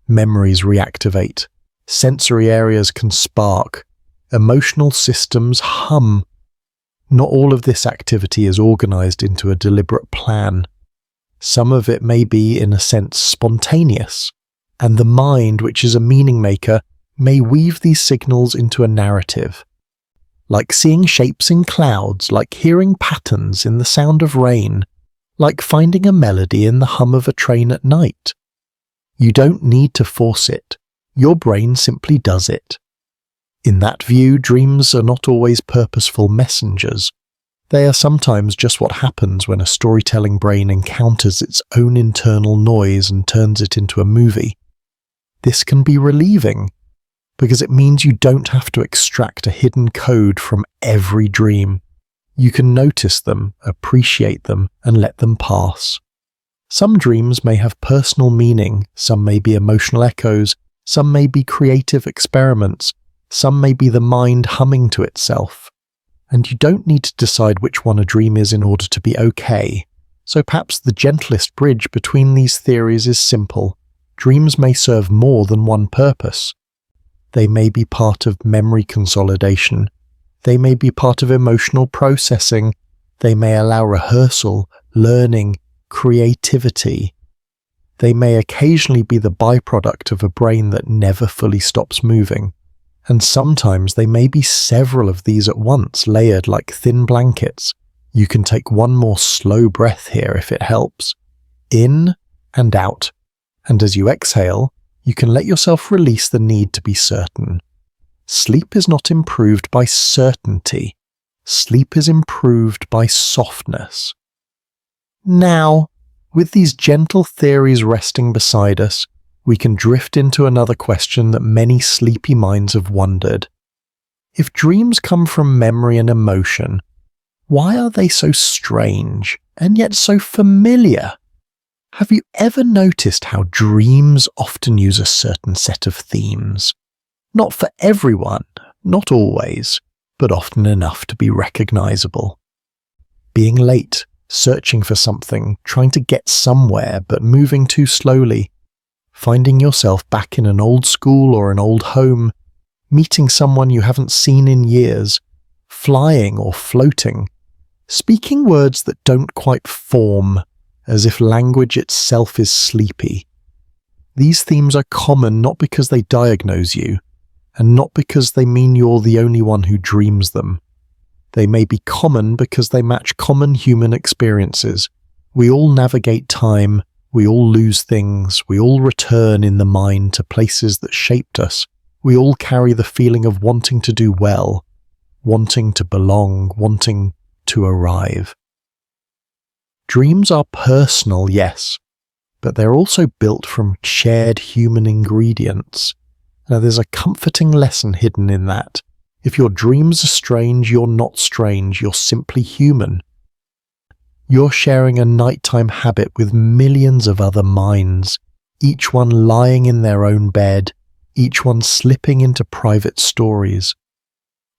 A: memories reactivate, sensory areas can spark, emotional systems hum. Not all of this activity is organized into a deliberate plan. Some of it may be, in a sense, spontaneous, and the mind, which is a meaning maker, may weave these signals into a narrative. Like seeing shapes in clouds, like hearing patterns in the sound of rain, like finding a melody in the hum of a train at night. You don't need to force it. Your brain simply does it. In that view, dreams are not always purposeful messengers. They are sometimes just what happens when a storytelling brain encounters its own internal noise and turns it into a movie. This can be relieving, because it means you don't have to extract a hidden code from every dream. You can notice them, appreciate them, and let them pass. Some dreams may have personal meaning, some may be emotional echoes, some may be creative experiments, some may be the mind humming to itself. And you don't need to decide which one a dream is in order to be okay. So perhaps the gentlest bridge between these theories is simple. Dreams may serve more than one purpose. They may be part of memory consolidation. They may be part of emotional processing. They may allow rehearsal, learning, creativity. They may occasionally be the byproduct of a brain that never fully stops moving. And sometimes they may be several of these at once, layered like thin blankets. You can take one more slow breath here if it helps. In and out. And as you exhale, you can let yourself release the need to be certain. Sleep is not improved by certainty. Sleep is improved by softness. Now, with these gentle theories resting beside us, we can drift into another question that many sleepy minds have wondered. If dreams come from memory and emotion, why are they so strange and yet so familiar? Have you ever noticed how dreams often use a certain set of themes? Not for everyone, not always, but often enough to be recognizable. Being late, searching for something, trying to get somewhere but moving too slowly, finding yourself back in an old school or an old home, meeting someone you haven't seen in years, flying or floating, speaking words that don't quite form, as if language itself is sleepy. These themes are common not because they diagnose you, and not because they mean you're the only one who dreams them. They may be common because they match common human experiences. We all navigate time, we all lose things, we all return in the mind to places that shaped us. We all carry the feeling of wanting to do well, wanting to belong, wanting to arrive. Dreams are personal, yes, but they're also built from shared human ingredients. Now there's a comforting lesson hidden in that. If your dreams are strange, you're not strange, you're simply human. You're sharing a nighttime habit with millions of other minds, each one lying in their own bed, each one slipping into private stories.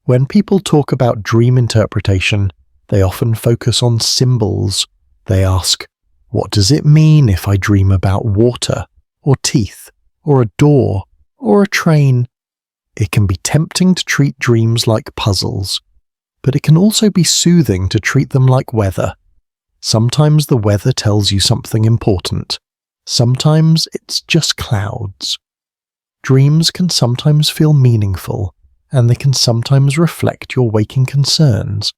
A: When people talk about dream interpretation, they often focus on symbols. They ask, what does it mean if I dream about water, or teeth, or a door, or a train? It can be tempting to treat dreams like puzzles, but it can also be soothing to treat them like weather. Sometimes the weather tells you something important. Sometimes it's just clouds. Dreams can sometimes feel meaningful, and they can sometimes reflect your waking concerns,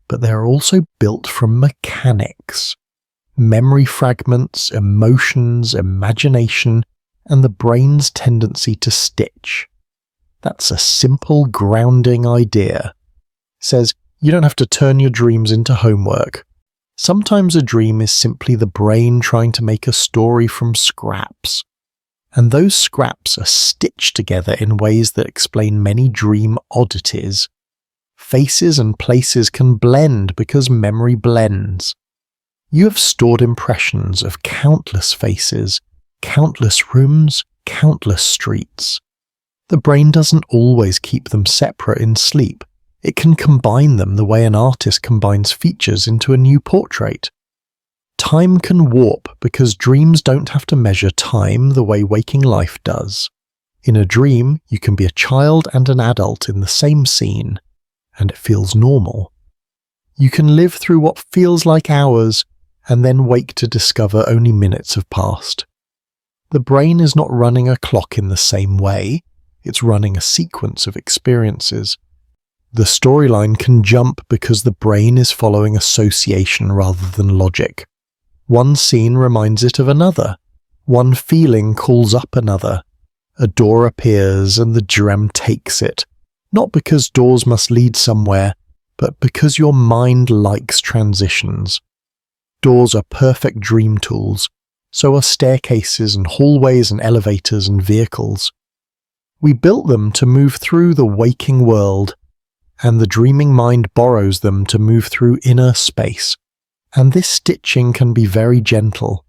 A: but they are also built from mechanics. Memory fragments, emotions, imagination, and the brain's tendency to stitch. That's a simple, grounding idea. It says you don't have to turn your dreams into homework. Sometimes a dream is simply the brain trying to make a story from scraps. And those scraps are stitched together in ways that explain many dream oddities. Faces and places can blend because memory blends. You have stored impressions of countless faces, countless rooms, countless streets. The brain doesn't always keep them separate in sleep. It can combine them the way an artist combines features into a new portrait. Time can warp because dreams don't have to measure time the way waking life does. In a dream, you can be a child and an adult in the same scene, and it feels normal. You can live through what feels like hours and then wake to discover only minutes have passed. The brain is not running a clock in the same way, it's running a sequence of experiences. The storyline can jump because the brain is following association rather than logic. One scene reminds it of another. One feeling calls up another. A door appears and the dream takes it, not because doors must lead somewhere, but because your mind likes transitions. Doors are perfect dream tools, so are staircases and hallways and elevators and vehicles. We built them to move through the waking world, and the dreaming mind borrows them to move through inner space. And this stitching can be very gentle.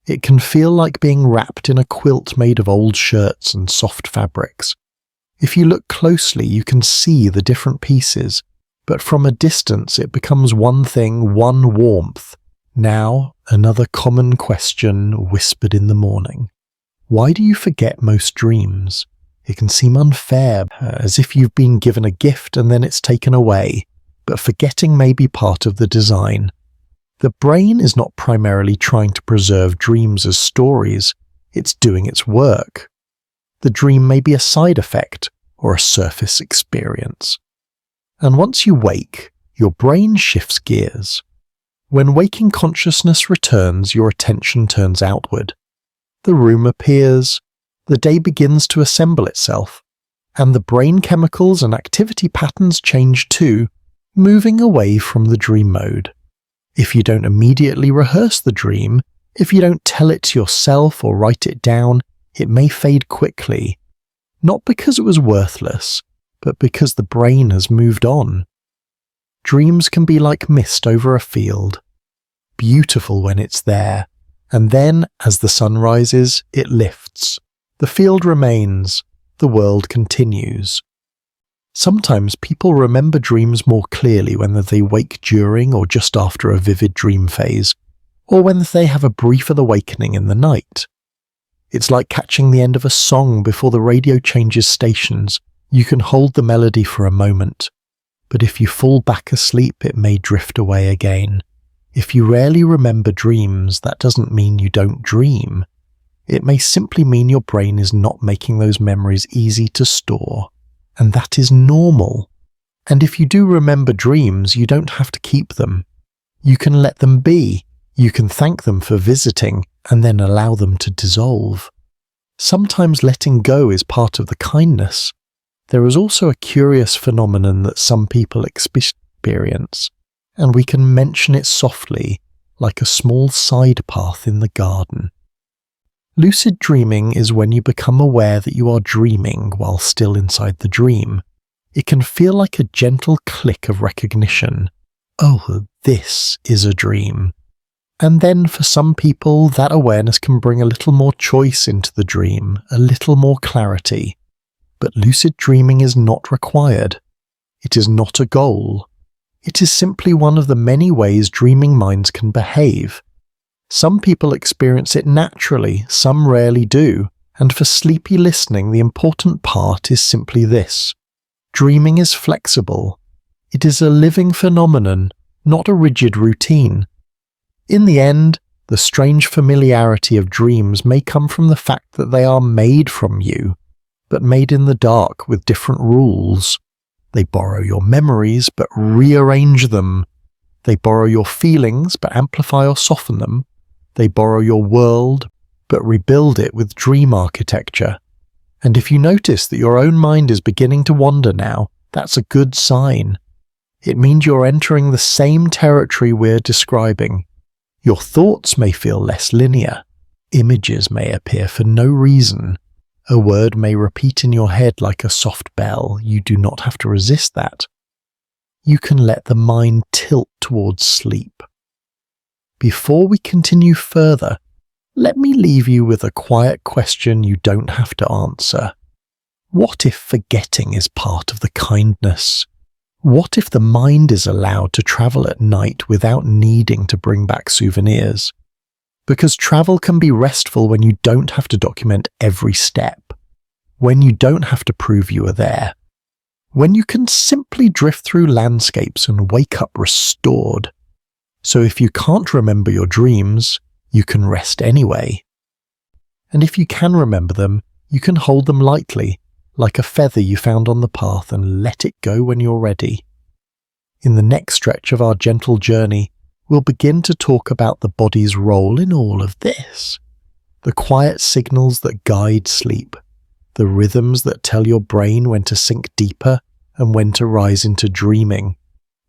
A: It can feel like being wrapped in a quilt made of old shirts and soft fabrics. If you look closely, you can see the different pieces, but from a distance it becomes one thing, one warmth. Now, another common question whispered in the morning. Why do you forget most dreams? It can seem unfair, as if you've been given a gift and then it's taken away, but forgetting may be part of the design. The brain is not primarily trying to preserve dreams as stories, it's doing its work. The dream may be a side effect or a surface experience. And once you wake, your brain shifts gears. When waking consciousness returns, your attention turns outward. The room appears, the day begins to assemble itself, and the brain chemicals and activity patterns change too, moving away from the dream mode. If you don't immediately rehearse the dream, if you don't tell it to yourself or write it down, it may fade quickly. Not because it was worthless, but because the brain has moved on. Dreams can be like mist over a field. Beautiful when it's there, and then, as the sun rises, it lifts. The field remains, the world continues. Sometimes people remember dreams more clearly when they wake during or just after a vivid dream phase, or when they have a briefer awakening in the night. It's like catching the end of a song before the radio changes stations. You can hold the melody for a moment, but if you fall back asleep, it may drift away again. If you rarely remember dreams, that doesn't mean you don't dream. It may simply mean your brain is not making those memories easy to store. And that is normal. And if you do remember dreams, you don't have to keep them. You can let them be. You can thank them for visiting and then allow them to dissolve. Sometimes letting go is part of the kindness. There is also a curious phenomenon that some people experience, and we can mention it softly, like a small side path in the garden. Lucid dreaming is when you become aware that you are dreaming while still inside the dream. It can feel like a gentle click of recognition. Oh, this is a dream. And then for some people, that awareness can bring a little more choice into the dream, a little more clarity. But lucid dreaming is not required. It is not a goal. It is simply one of the many ways dreaming minds can behave. Some people experience it naturally, some rarely do, and for sleepy listening, the important part is simply this. Dreaming is flexible. It is a living phenomenon, not a rigid routine. In the end, the strange familiarity of dreams may come from the fact that they are made from you, but made in the dark with different rules. They borrow your memories, but rearrange them. They borrow your feelings, but amplify or soften them. They borrow your world, but rebuild it with dream architecture. And if you notice that your own mind is beginning to wander now, that's a good sign. It means you're entering the same territory we're describing. Your thoughts may feel less linear. Images may appear for no reason. A word may repeat in your head like a soft bell. You do not have to resist that. You can let the mind tilt towards sleep. Before we continue further, let me leave you with a quiet question you don't have to answer. What if forgetting is part of the kindness? What if the mind is allowed to travel at night without needing to bring back souvenirs? Because travel can be restful when you don't have to document every step, when you don't have to prove you are there, when you can simply drift through landscapes and wake up restored. So if you can't remember your dreams, you can rest anyway. And if you can remember them, you can hold them lightly, like a feather you found on the path, and let it go when you're ready. In the next stretch of our gentle journey, we'll begin to talk about the body's role in all of this. The quiet signals that guide sleep, the rhythms that tell your brain when to sink deeper and when to rise into dreaming,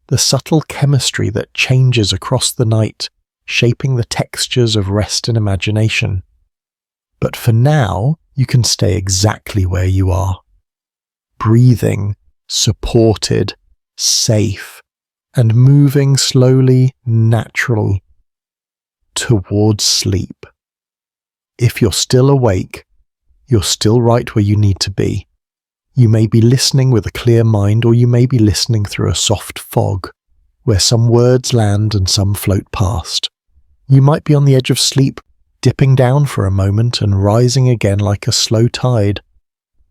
A: the subtle chemistry that changes across the night, shaping the textures of rest and imagination. But for now, you can stay exactly where you are. Breathing, supported, safe, and moving slowly, naturally, towards sleep. If you're still awake, you're still right where you need to be. You may be listening with a clear mind, or you may be listening through a soft fog, where some words land and some float past. You might be on the edge of sleep, dipping down for a moment and rising again like a slow tide.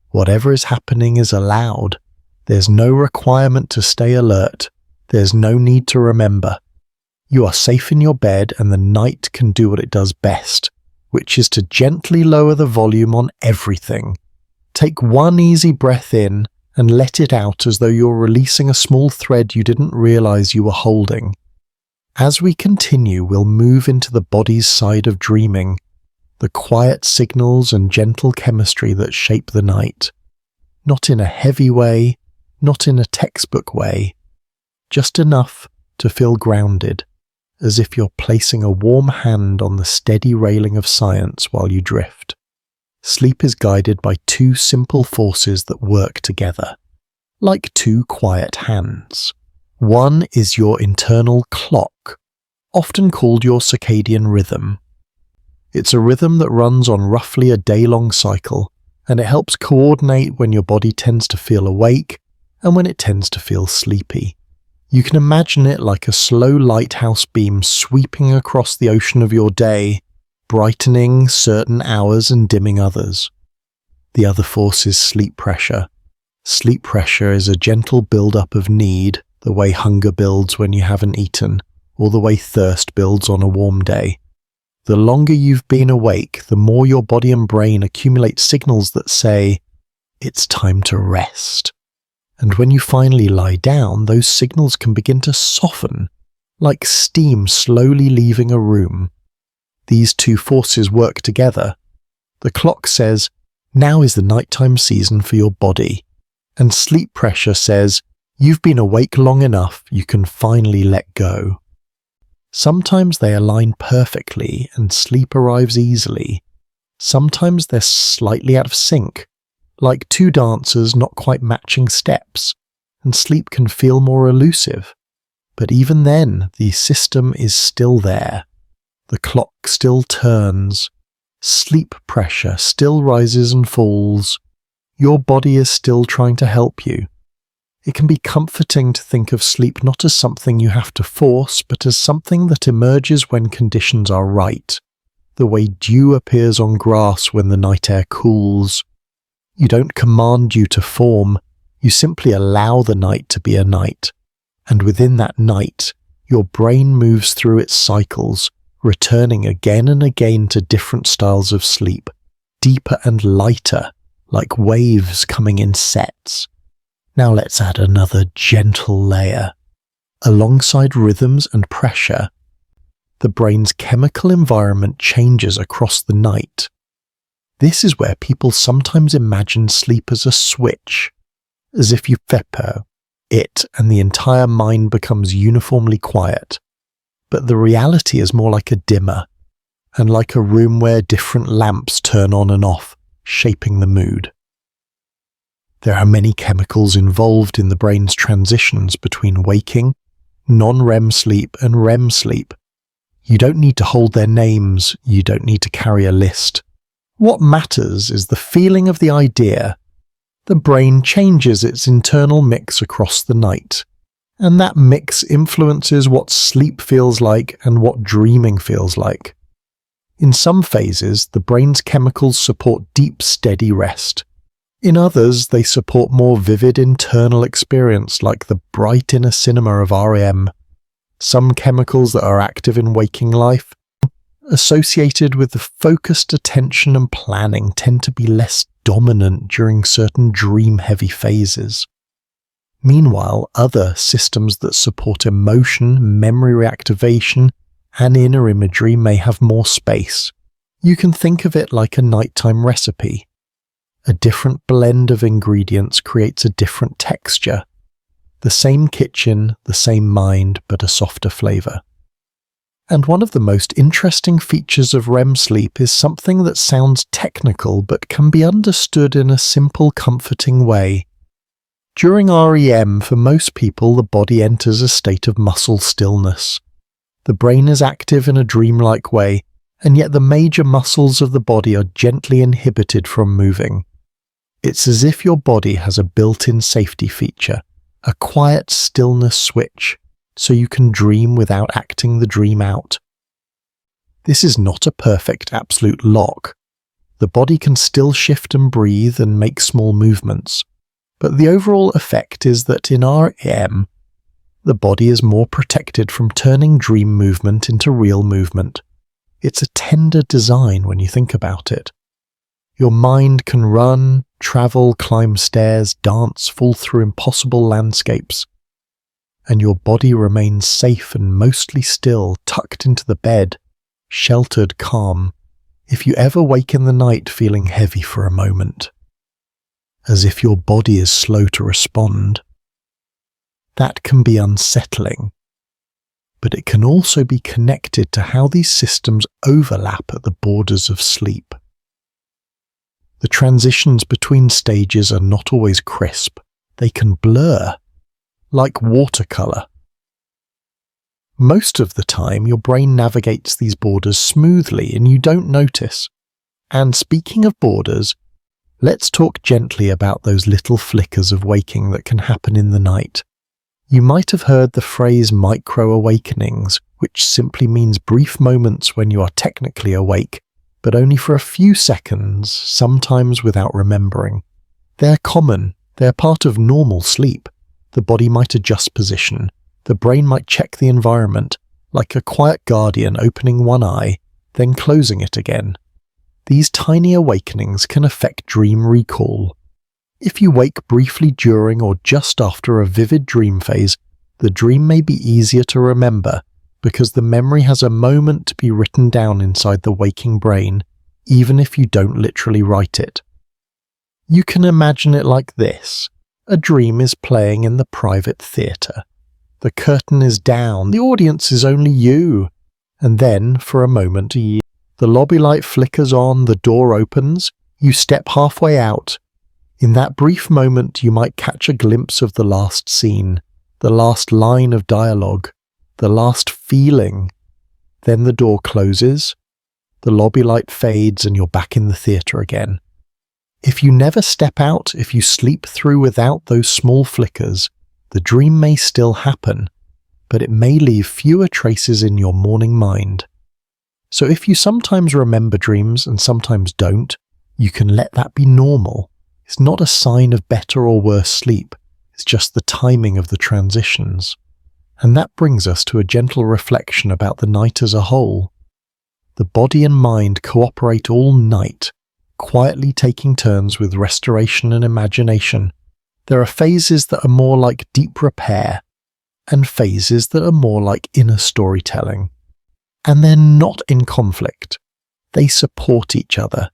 A: Whatever is happening is allowed. There's no requirement to stay alert. There's no need to remember. You are safe in your bed, and the night can do what it does best, which is to gently lower the volume on everything. Take one easy breath in and let it out as though you're releasing a small thread you didn't realize you were holding. As we continue, we'll move into the body's side of dreaming, the quiet signals and gentle chemistry that shape the night. Not in a heavy way, not in a textbook way, just enough to feel grounded, as if you're placing a warm hand on the steady railing of science while you drift. Sleep is guided by two simple forces that work together, like two quiet hands. One is your internal clock, often called your circadian rhythm. It's a rhythm that runs on roughly a day-long cycle, and it helps coordinate when your body tends to feel awake and when it tends to feel sleepy. You can imagine it like a slow lighthouse beam sweeping across the ocean of your day, brightening certain hours and dimming others. The other force is sleep pressure. Sleep pressure is a gentle build-up of need, the way hunger builds when you haven't eaten, or the way thirst builds on a warm day. The longer you've been awake, the more your body and brain accumulate signals that say, it's time to rest. And when you finally lie down, those signals can begin to soften, like steam slowly leaving a room. These two forces work together. The clock says, now is the nighttime season for your body, and sleep pressure says, you've been awake long enough, you can finally let go. Sometimes they align perfectly and sleep arrives easily. Sometimes they're slightly out of sync, like two dancers not quite matching steps, and sleep can feel more elusive. But even then, the system is still there. The clock still turns. Sleep pressure still rises and falls. Your body is still trying to help you. It can be comforting to think of sleep not as something you have to force, but as something that emerges when conditions are right, the way dew appears on grass when the night air cools. You don't command dew to form, you simply allow the night to be a night, and within that night, your brain moves through its cycles, returning again and again to different styles of sleep, deeper and lighter, like waves coming in sets. Now let's add another gentle layer. Alongside rhythms and pressure, the brain's chemical environment changes across the night. This is where people sometimes imagine sleep as a switch, as if you flip it and the entire mind becomes uniformly quiet. But the reality is more like a dimmer, and like a room where different lamps turn on and off, shaping the mood. There are many chemicals involved in the brain's transitions between waking, non-REM sleep and REM sleep. You don't need to hold their names, you don't need to carry a list. What matters is the feeling of the idea. The brain changes its internal mix across the night, And that mix influences what sleep feels like and what dreaming feels like. In some phases, the brain's chemicals support deep, steady rest. In others, they support more vivid internal experience like the bright inner cinema of REM. Some chemicals that are active in waking life, associated with the focused attention and planning, tend to be less dominant during certain dream-heavy phases. Meanwhile, other systems that support emotion, memory reactivation, and inner imagery may have more space. You can think of it like a nighttime recipe. A different blend of ingredients creates a different texture. The same kitchen, the same mind, but a softer flavour. And one of the most interesting features of REM sleep is something that sounds technical but can be understood in a simple, comforting way. During REM, for most people, the body enters a state of muscle stillness. The brain is active in a dreamlike way, and yet the major muscles of the body are gently inhibited from moving. It's as if your body has a built-in safety feature, a quiet stillness switch, so you can dream without acting the dream out. This is not a perfect absolute lock. The body can still shift and breathe and make small movements, but the overall effect is that in REM, the body is more protected from turning dream movement into real movement. It's a tender design when you think about it. Your mind can run, travel, climb stairs, dance, fall through impossible landscapes. And your body remains safe and mostly still, tucked into the bed, sheltered, calm, if you ever wake in the night feeling heavy for a moment. As if your body is slow to respond. That can be unsettling, but it can also be connected to how these systems overlap at the borders of sleep. The transitions between stages are not always crisp. They can blur, like watercolour. Most of the time, your brain navigates these borders smoothly and you don't notice. And speaking of borders, let's talk gently about those little flickers of waking that can happen in the night. You might have heard the phrase micro-awakenings, which simply means brief moments when you are technically awake, but only for a few seconds, sometimes without remembering. They're common. They're part of normal sleep. The body might adjust position. The brain might check the environment, like a quiet guardian opening one eye, then closing it again. These tiny awakenings can affect dream recall. If you wake briefly during or just after a vivid dream phase, the dream may be easier to remember because the memory has a moment to be written down inside the waking brain, even if you don't literally write it. You can imagine it like this. A dream is playing in the private theatre. The curtain is down, the audience is only you. And then, for a moment, the lobby light flickers on, the door opens, you step halfway out. In that brief moment, you might catch a glimpse of the last scene, the last line of dialogue, the last feeling. Then the door closes, the lobby light fades, and you're back in the theatre again. If you never step out, if you sleep through without those small flickers, the dream may still happen, but it may leave fewer traces in your morning mind. So if you sometimes remember dreams and sometimes don't, you can let that be normal. It's not a sign of better or worse sleep, it's just the timing of the transitions. And that brings us to a gentle reflection about the night as a whole. The body and mind cooperate all night, quietly taking turns with restoration and imagination. There are phases that are more like deep repair, and phases that are more like inner storytelling. And they're not in conflict. They support each other.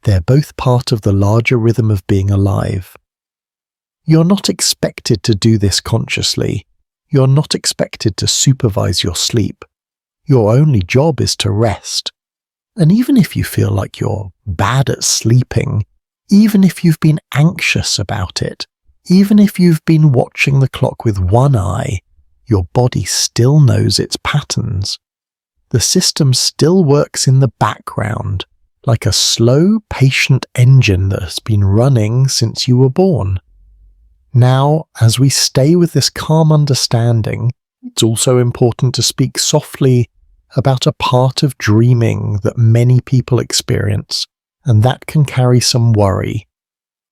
A: They're both part of the larger rhythm of being alive. You're not expected to do this consciously. You're not expected to supervise your sleep. Your only job is to rest. And even if you feel like you're bad at sleeping, even if you've been anxious about it, even if you've been watching the clock with one eye, your body still knows its patterns. The system still works in the background, like a slow, patient engine that has been running since you were born. Now, as we stay with this calm understanding, it's also important to speak softly about a part of dreaming that many people experience, and that can carry some worry.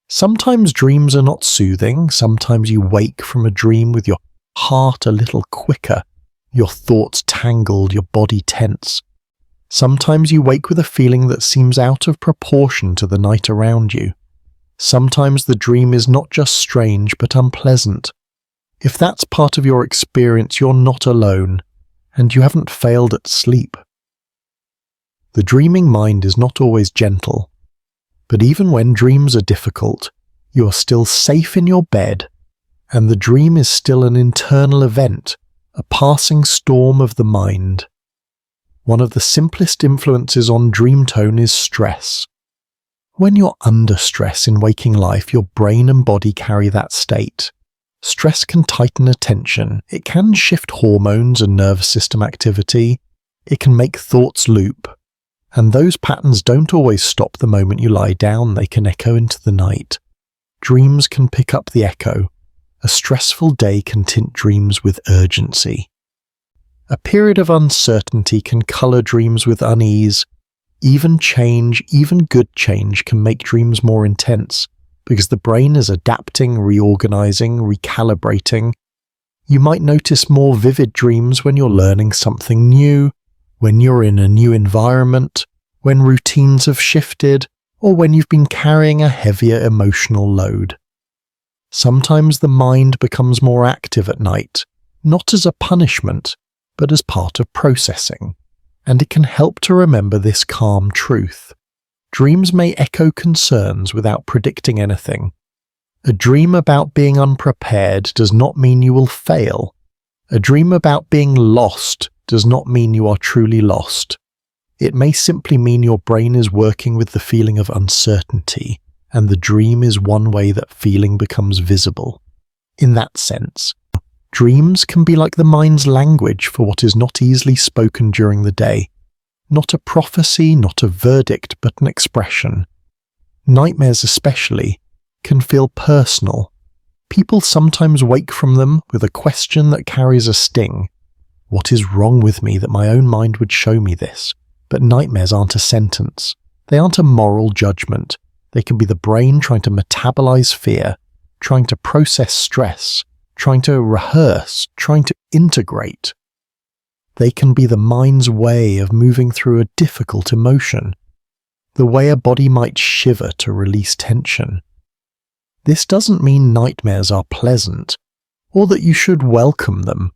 A: Sometimes dreams are not soothing. Sometimes you wake from a dream with your heart a little quicker, your thoughts tangled, your body tense. Sometimes you wake with a feeling that seems out of proportion to the night around you. Sometimes the dream is not just strange but unpleasant. If that's part of your experience, you're not alone, and you haven't failed at sleep. The dreaming mind is not always gentle, but even when dreams are difficult, you are still safe in your bed, and the dream is still an internal event, a passing storm of the mind. One of the simplest influences on dream tone is stress. When you're under stress in waking life, your brain and body carry that state. Stress can tighten attention, it can shift hormones and nervous system activity, it can make thoughts loop, and those patterns don't always stop the moment you lie down, they can echo into the night. Dreams can pick up the echo. A stressful day can tint dreams with urgency. A period of uncertainty can colour dreams with unease. Even change, even good change, can make dreams more intense, because the brain is adapting, reorganizing, recalibrating. You might notice more vivid dreams when you're learning something new, when you're in a new environment, when routines have shifted, or when you've been carrying a heavier emotional load. Sometimes the mind becomes more active at night, not as a punishment, but as part of processing, and it can help to remember this calm truth. Dreams may echo concerns without predicting anything. A dream about being unprepared does not mean you will fail. A dream about being lost does not mean you are truly lost. It may simply mean your brain is working with the feeling of uncertainty, and the dream is one way that feeling becomes visible. In that sense, dreams can be like the mind's language for what is not easily spoken during the day. Not a prophecy, not a verdict, but an expression. Nightmares especially can feel personal. People sometimes wake from them with a question that carries a sting. What is wrong with me that my own mind would show me this? But nightmares aren't a sentence. They aren't a moral judgment. They can be the brain trying to metabolize fear, trying to process stress, trying to rehearse, trying to integrate. They can be the mind's way of moving through a difficult emotion, the way a body might shiver to release tension. This doesn't mean nightmares are pleasant, or that you should welcome them.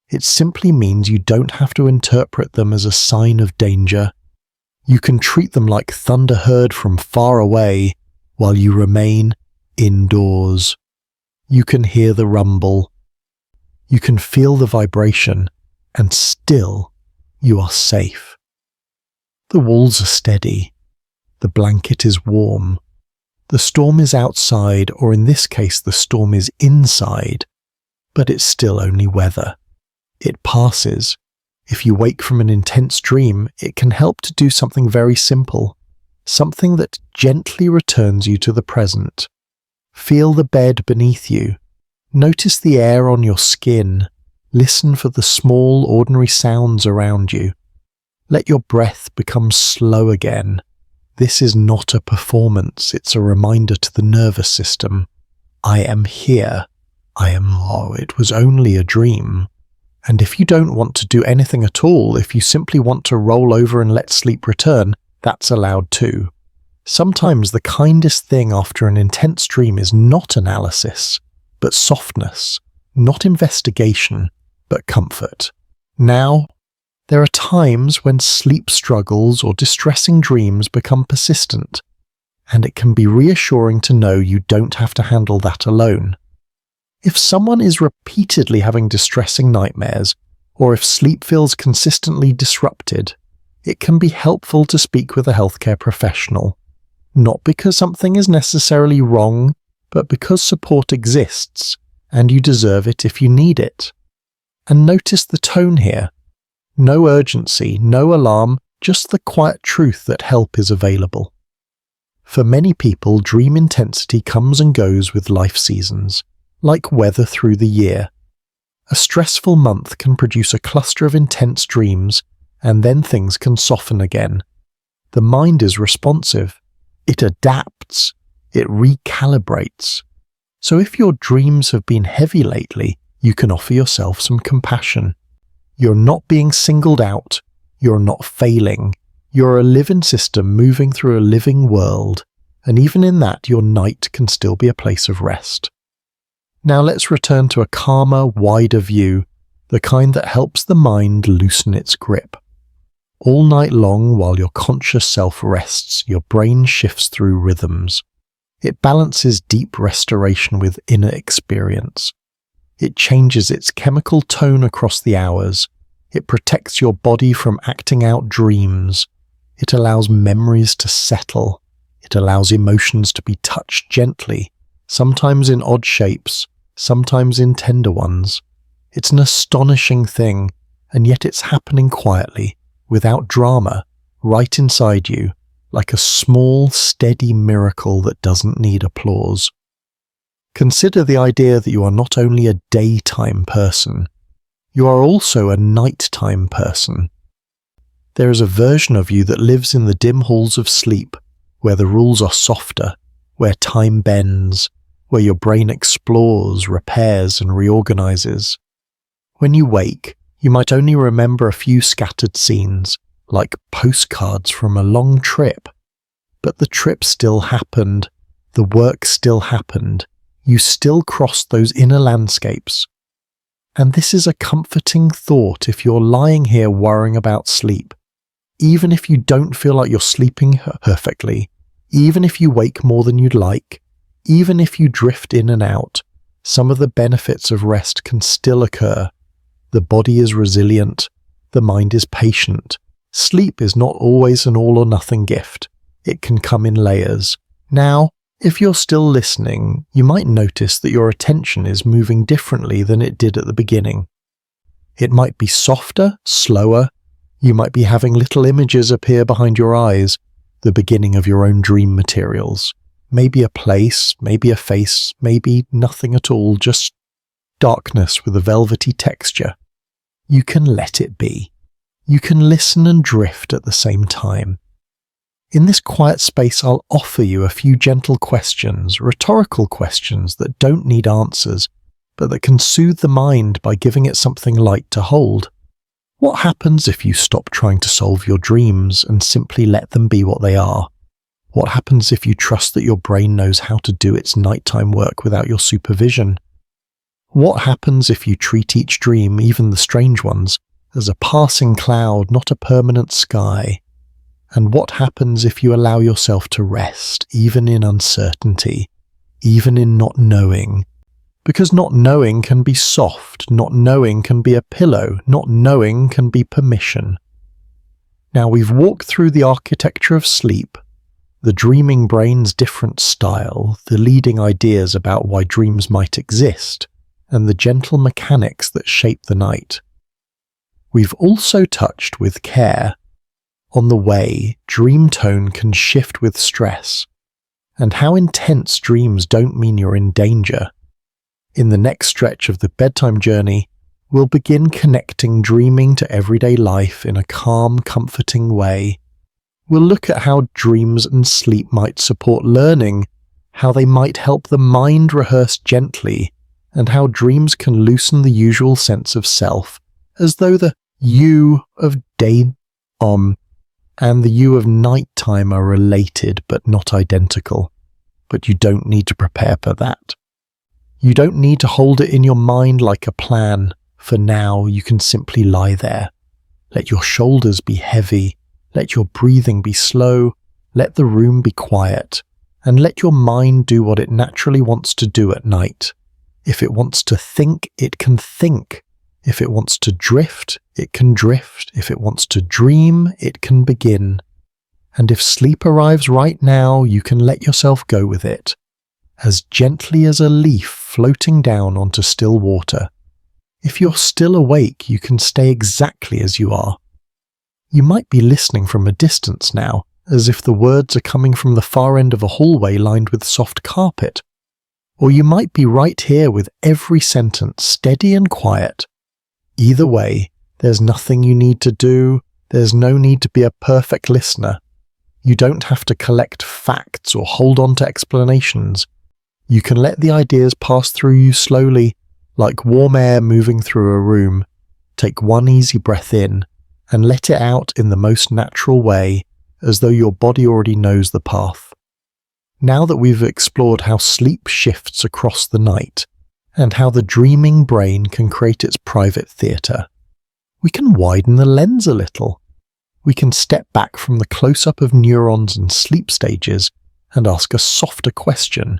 A: It simply means you don't have to interpret them as a sign of danger. You can treat them like thunder heard from far away while you remain indoors. You can hear the rumble. You can feel the vibration, and still you are safe. The walls are steady. The blanket is warm. The storm is outside, or in this case the storm is inside, but it's still only weather. It passes. If you wake from an intense dream, it can help to do something very simple, something that gently returns you to the present. Feel the bed beneath you. Notice the air on your skin. Listen for the small, ordinary sounds around you. Let your breath become slow again. This is not a performance, it's a reminder to the nervous system. I am here. It was only a dream. And if you don't want to do anything at all, if you simply want to roll over and let sleep return, that's allowed too. Sometimes the kindest thing after an intense dream is not analysis, but softness, not investigation, but comfort. Now, there are times when sleep struggles or distressing dreams become persistent, and it can be reassuring to know you don't have to handle that alone. If someone is repeatedly having distressing nightmares, or if sleep feels consistently disrupted, it can be helpful to speak with a healthcare professional, not because something is necessarily wrong, but because support exists, and you deserve it if you need it. And notice the tone here. No urgency, no alarm, just the quiet truth that help is available. For many people, dream intensity comes and goes with life seasons. like weather through the year. A stressful month can produce a cluster of intense dreams, and then things can soften again. The mind is responsive. It adapts. It recalibrates. So if your dreams have been heavy lately, you can offer yourself some compassion. You're not being singled out. You're not failing. You're a living system moving through a living world, and even in that, your night can still be a place of rest. Now let's return to a calmer, wider view, the kind that helps the mind loosen its grip. All night long, while your conscious self rests, your brain shifts through rhythms. It balances deep restoration with inner experience. It changes its chemical tone across the hours. It protects your body from acting out dreams. It allows memories to settle. It allows emotions to be touched gently, sometimes in odd shapes, sometimes in tender ones. It's an astonishing thing, and yet it's happening quietly, without drama, right inside you, like a small, steady miracle that doesn't need applause. Consider the idea that you are not only a daytime person, you are also a nighttime person. There is a version of you that lives in the dim halls of sleep, where the rules are softer, where time bends, where your brain explores, repairs, and reorganizes. When you wake, you might only remember a few scattered scenes, like postcards from a long trip. But the trip still happened, the work still happened, you still crossed those inner landscapes. And this is a comforting thought if you're lying here worrying about sleep. Even if you don't feel like you're sleeping perfectly, even if you wake more than you'd like, even if you drift in and out, some of the benefits of rest can still occur. The body is resilient, the mind is patient. Sleep is not always an all or nothing gift. It can come in layers. Now, if you're still listening, you might notice that your attention is moving differently than it did at the beginning. It might be softer, slower. You might be having little images appear behind your eyes, the beginning of your own dream materials. Maybe a place, maybe a face, maybe nothing at all, just darkness with a velvety texture. You can let it be. You can listen and drift at the same time. In this quiet space, I'll offer you a few gentle questions, rhetorical questions that don't need answers, but that can soothe the mind by giving it something light to hold. What happens if you stop trying to solve your dreams and simply let them be what they are? What happens if you trust that your brain knows how to do its nighttime work without your supervision? What happens if you treat each dream, even the strange ones, as a passing cloud, not a permanent sky? And what happens if you allow yourself to rest, even in uncertainty, even in not knowing? Because not knowing can be soft, not knowing can be a pillow, not knowing can be permission. Now we've walked through the architecture of sleep, the dreaming brain's different style, the leading ideas about why dreams might exist, and the gentle mechanics that shape the night. We've also touched with care on the way dream tone can shift with stress, and how intense dreams don't mean you're in danger. In the next stretch of the bedtime journey, we'll begin connecting dreaming to everyday life in a calm, comforting way. We'll look at how dreams and sleep might support learning, how they might help the mind rehearse gently, and how dreams can loosen the usual sense of self, as though the you of day and the you of nighttime are related but not identical. But you don't need to prepare for that. You don't need to hold it in your mind like a plan. For now, you can simply lie there. Let your shoulders be heavy. Let your breathing be slow. Let the room be quiet. And let your mind do what it naturally wants to do at night. If it wants to think, it can think. If it wants to drift, it can drift. If it wants to dream, it can begin. And if sleep arrives right now, you can let yourself go with it, as gently as a leaf floating down onto still water. If you're still awake, you can stay exactly as you are. You might be listening from a distance now, as if the words are coming from the far end of a hallway lined with soft carpet. Or you might be right here with every sentence steady and quiet. Either way, there's nothing you need to do. There's no need to be a perfect listener. You don't have to collect facts or hold on to explanations. You can let the ideas pass through you slowly, like warm air moving through a room. Take one easy breath in and let it out in the most natural way, as though your body already knows the path. Now that we've explored how sleep shifts across the night and how the dreaming brain can create its private theatre, we can widen the lens a little. We can step back from the close-up of neurons and sleep stages and ask a softer question.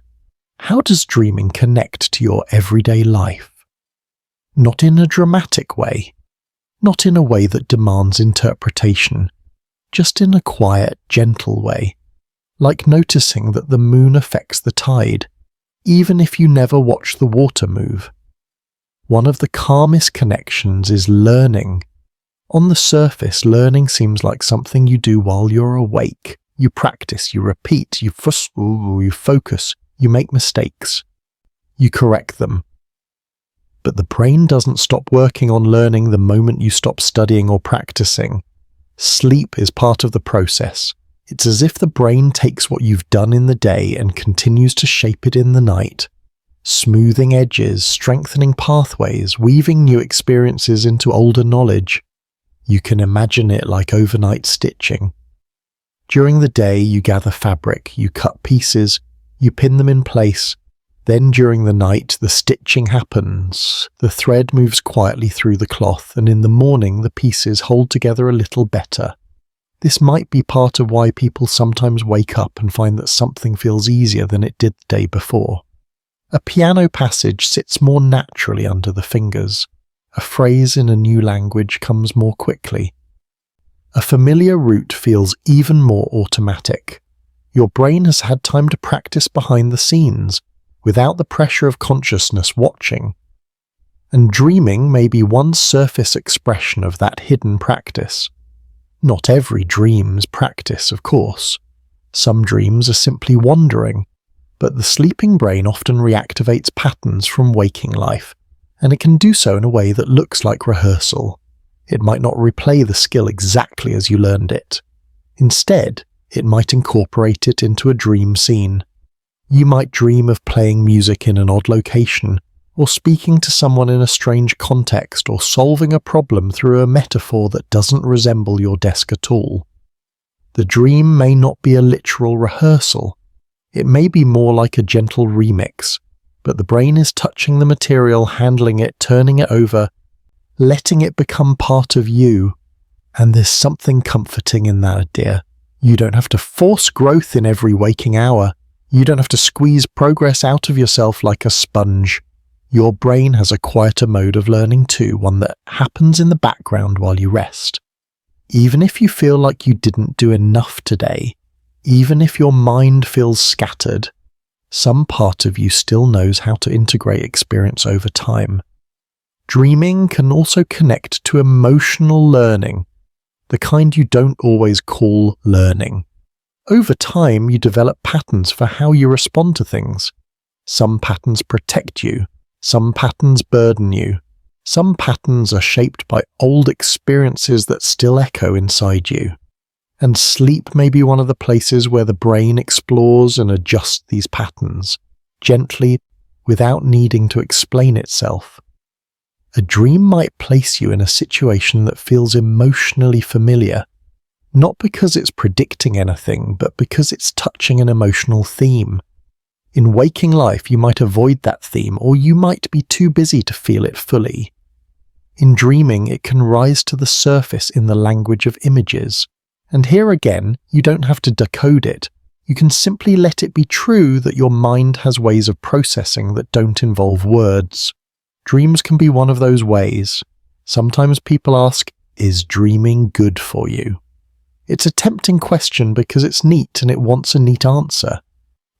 A: How does dreaming connect to your everyday life? Not in a dramatic way, not in a way that demands interpretation, just in a quiet, gentle way, like noticing that the moon affects the tide, even if you never watch the water move. One of the calmest connections is learning. On the surface, learning seems like something you do while you're awake. You practice, you repeat, you focus, you make mistakes. You correct them. But the brain doesn't stop working on learning the moment you stop studying or practicing. Sleep is part of the process. It's as if the brain takes what you've done in the day and continues to shape it in the night, smoothing edges, strengthening pathways, weaving new experiences into older knowledge. You can imagine it like overnight stitching. During the day, you gather fabric, you cut pieces, you pin them in place. Then during the night, the stitching happens. The thread moves quietly through the cloth, and in the morning, the pieces hold together a little better. This might be part of why people sometimes wake up and find that something feels easier than it did the day before. A piano passage sits more naturally under the fingers. A phrase in a new language comes more quickly. A familiar route feels even more automatic. Your brain has had time to practice behind the scenes, without the pressure of consciousness watching. And dreaming may be one surface expression of that hidden practice. Not every dream's practice, of course. Some dreams are simply wandering, but the sleeping brain often reactivates patterns from waking life, and it can do so in a way that looks like rehearsal. It might not replay the skill exactly as you learned it. Instead, it might incorporate it into a dream scene. You might dream of playing music in an odd location, or speaking to someone in a strange context, or solving a problem through a metaphor that doesn't resemble your desk at all. The dream may not be a literal rehearsal. It may be more like a gentle remix, but the brain is touching the material, handling it, turning it over, letting it become part of you. And there's something comforting in that, dear. You don't have to force growth in every waking hour. You don't have to squeeze progress out of yourself like a sponge. Your brain has a quieter mode of learning too, one that happens in the background while you rest. Even if you feel like you didn't do enough today, even if your mind feels scattered, some part of you still knows how to integrate experience over time. Dreaming can also connect to emotional learning, the kind you don't always call learning. Over time, you develop patterns for how you respond to things. Some patterns protect you. Some patterns burden you. Some patterns are shaped by old experiences that still echo inside you. And sleep may be one of the places where the brain explores and adjusts these patterns, gently, without needing to explain itself. A dream might place you in a situation that feels emotionally familiar, not because it's predicting anything, but because it's touching an emotional theme. In waking life, you might avoid that theme, or you might be too busy to feel it fully. In dreaming, it can rise to the surface in the language of images. And here again, you don't have to decode it. You can simply let it be true that your mind has ways of processing that don't involve words. Dreams can be one of those ways. Sometimes people ask, is dreaming good for you? It's a tempting question because it's neat and it wants a neat answer.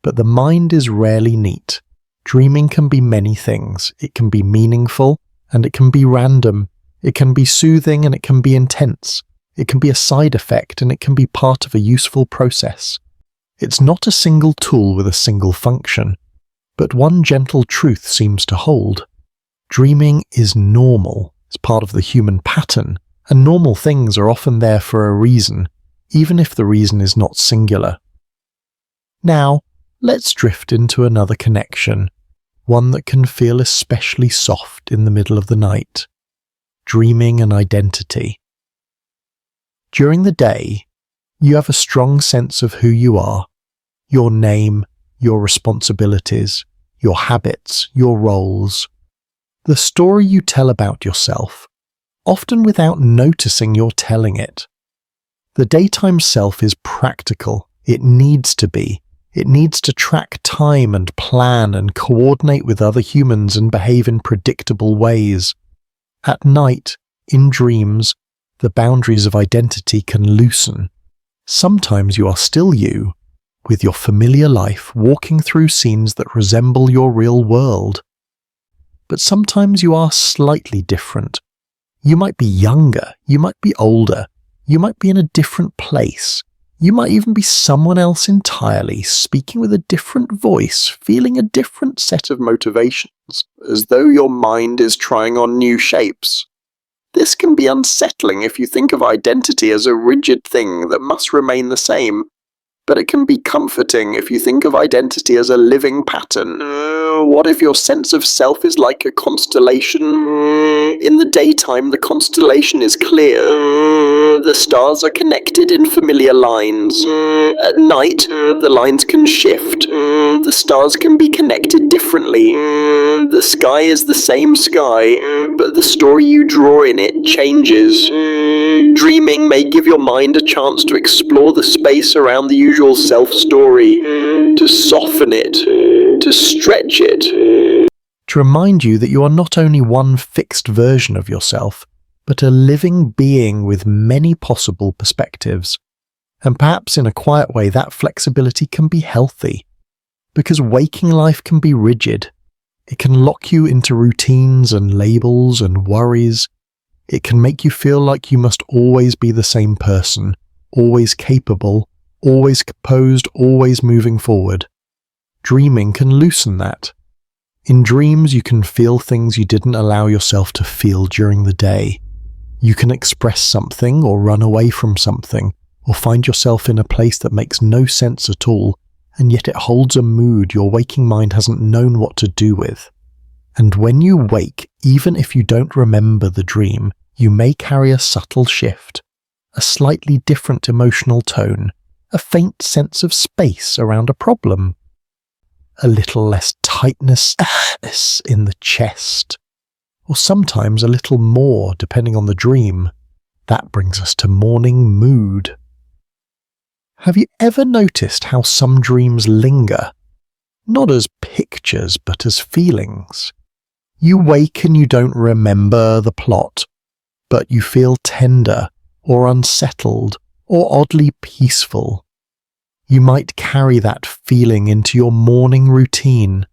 A: But the mind is rarely neat. Dreaming can be many things. It can be meaningful and it can be random. It can be soothing and it can be intense. It can be a side effect and it can be part of a useful process. It's not a single tool with a single function. But one gentle truth seems to hold. Dreaming is normal. It's part of the human pattern, and normal things are often there for a reason, even if the reason is not singular. Now, let's drift into another connection, one that can feel especially soft in the middle of the night. Dreaming and identity. During the day, you have a strong sense of who you are, your name, your responsibilities, your habits, your roles. The story you tell about yourself, often without noticing you're telling it. The daytime self is practical. It needs to be. It needs to track time and plan and coordinate with other humans and behave in predictable ways. At night, in dreams, the boundaries of identity can loosen. Sometimes you are still you, with your familiar life walking through scenes that resemble your real world. But sometimes you are slightly different. You might be younger, you might be older, you might be in a different place. You might even be someone else entirely, speaking with a different voice, feeling a different set of motivations, as though your mind is trying on new shapes. This can be unsettling if you think of identity as a rigid thing that must remain the same, but it can be comforting if you think of identity as a living pattern. What if your sense of self is like a constellation? In the daytime, the constellation is clear. The stars are connected in familiar lines. At night, the lines can shift. The stars can be connected differently. The sky is the same sky, but the story you draw in it changes. Dreaming may give your mind a chance to explore the space around the usual self-story, to soften it, to stretch it. To remind you that you are not only one fixed version of yourself, but a living being with many possible perspectives. And perhaps in a quiet way that flexibility can be healthy, because waking life can be rigid. It can lock you into routines and labels and worries. It can make you feel like you must always be the same person, always capable, always composed, always moving forward. Dreaming can loosen that. In dreams, you can feel things you didn't allow yourself to feel during the day. You can express something or run away from something, or find yourself in a place that makes no sense at all, and yet it holds a mood your waking mind hasn't known what to do with. And when you wake, even if you don't remember the dream, you may carry a subtle shift, a slightly different emotional tone, a faint sense of space around a problem, a little less tightness in the chest, or sometimes a little more depending on the dream. That brings us to morning mood. Have you ever noticed how some dreams linger? Not as pictures, but as feelings. You wake and you don't remember the plot, but you feel tender, or unsettled, or oddly peaceful. You might carry that feeling into your morning routine,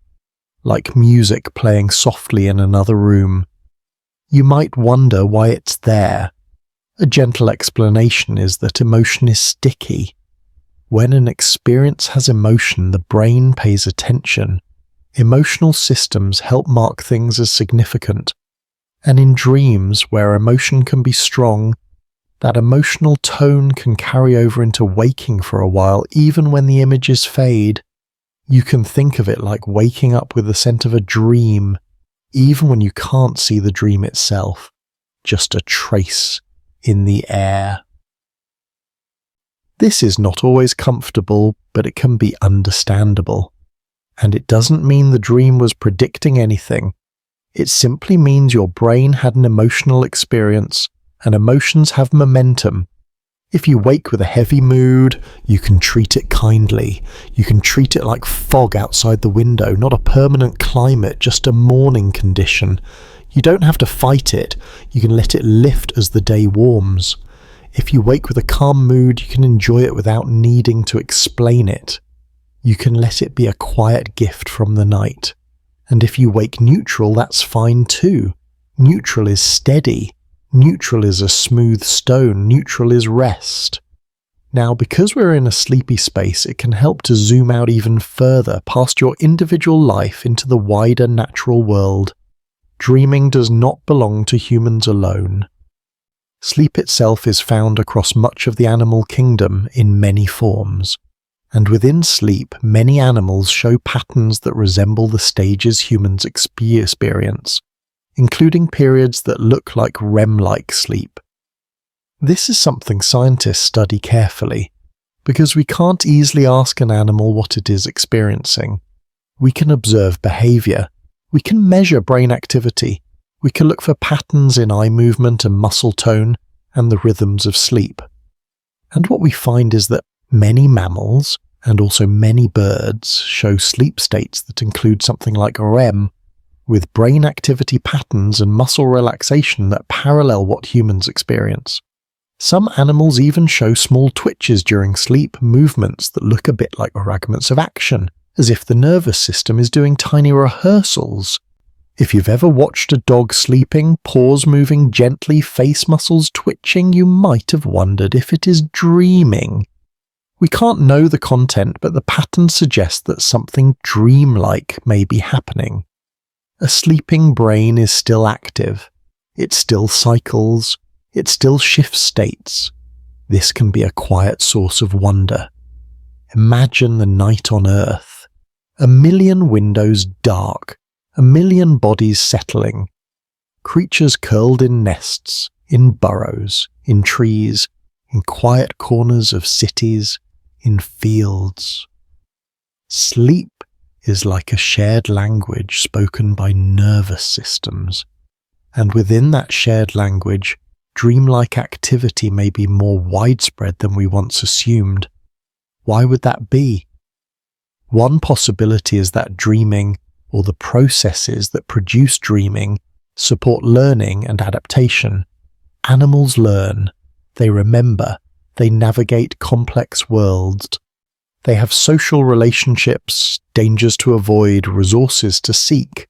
A: like music playing softly in another room. You might wonder why it's there. A gentle explanation is that emotion is sticky. When an experience has emotion, the brain pays attention. Emotional systems help mark things as significant. And in dreams, where emotion can be strong, that emotional tone can carry over into waking for a while, even when the images fade. You can think of it like waking up with the scent of a dream, even when you can't see the dream itself, just a trace in the air. This is not always comfortable, but it can be understandable. And it doesn't mean the dream was predicting anything. It simply means your brain had an emotional experience, and emotions have momentum. If you wake with a heavy mood, you can treat it kindly. You can treat it like fog outside the window, not a permanent climate, just a morning condition. You don't have to fight it. You can let it lift as the day warms. If you wake with a calm mood, you can enjoy it without needing to explain it. You can let it be a quiet gift from the night. And if you wake neutral, that's fine too. Neutral is steady. Neutral is a smooth stone. Neutral is rest. Now, because we're in a sleepy space, it can help to zoom out even further past your individual life into the wider natural world. Dreaming does not belong to humans alone. Sleep itself is found across much of the animal kingdom in many forms, and within sleep, many animals show patterns that resemble the stages humans experience, including periods that look like REM-like sleep. This is something scientists study carefully, because we can't easily ask an animal what it is experiencing. We can observe behavior, we can measure brain activity, we can look for patterns in eye movement and muscle tone and the rhythms of sleep. And what we find is that many mammals, and also many birds, show sleep states that include something like REM, with brain activity patterns and muscle relaxation that parallel what humans experience. Some animals even show small twitches during sleep, movements that look a bit like fragments of action, as if the nervous system is doing tiny rehearsals. If you've ever watched a dog sleeping, paws moving gently, face muscles twitching, you might have wondered if it is dreaming. We can't know the content, but the pattern suggests that something dreamlike may be happening. A sleeping brain is still active. It still cycles. It still shifts states. This can be a quiet source of wonder. Imagine the night on Earth. 1,000,000 windows dark, 1,000,000 bodies settling. Creatures curled in nests, in burrows, in trees, in quiet corners of cities, in fields. Sleep is like a shared language spoken by nervous systems. And within that shared language, dreamlike activity may be more widespread than we once assumed. Why would that be? One possibility is that dreaming, or the processes that produce dreaming, support learning and adaptation. Animals learn, they remember, they navigate complex worlds. They have social relationships, dangers to avoid, resources to seek.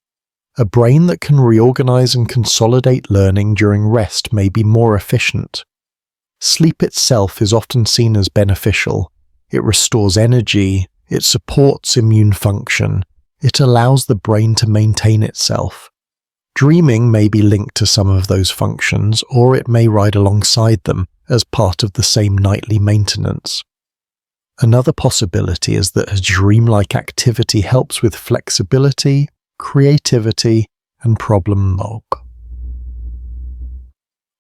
A: A brain that can reorganize and consolidate learning during rest may be more efficient. Sleep itself is often seen as beneficial. It restores energy, it supports immune function, it allows the brain to maintain itself. Dreaming may be linked to some of those functions, or it may ride alongside them as part of the same nightly maintenance. Another possibility is that a dreamlike activity helps with flexibility, creativity, and problem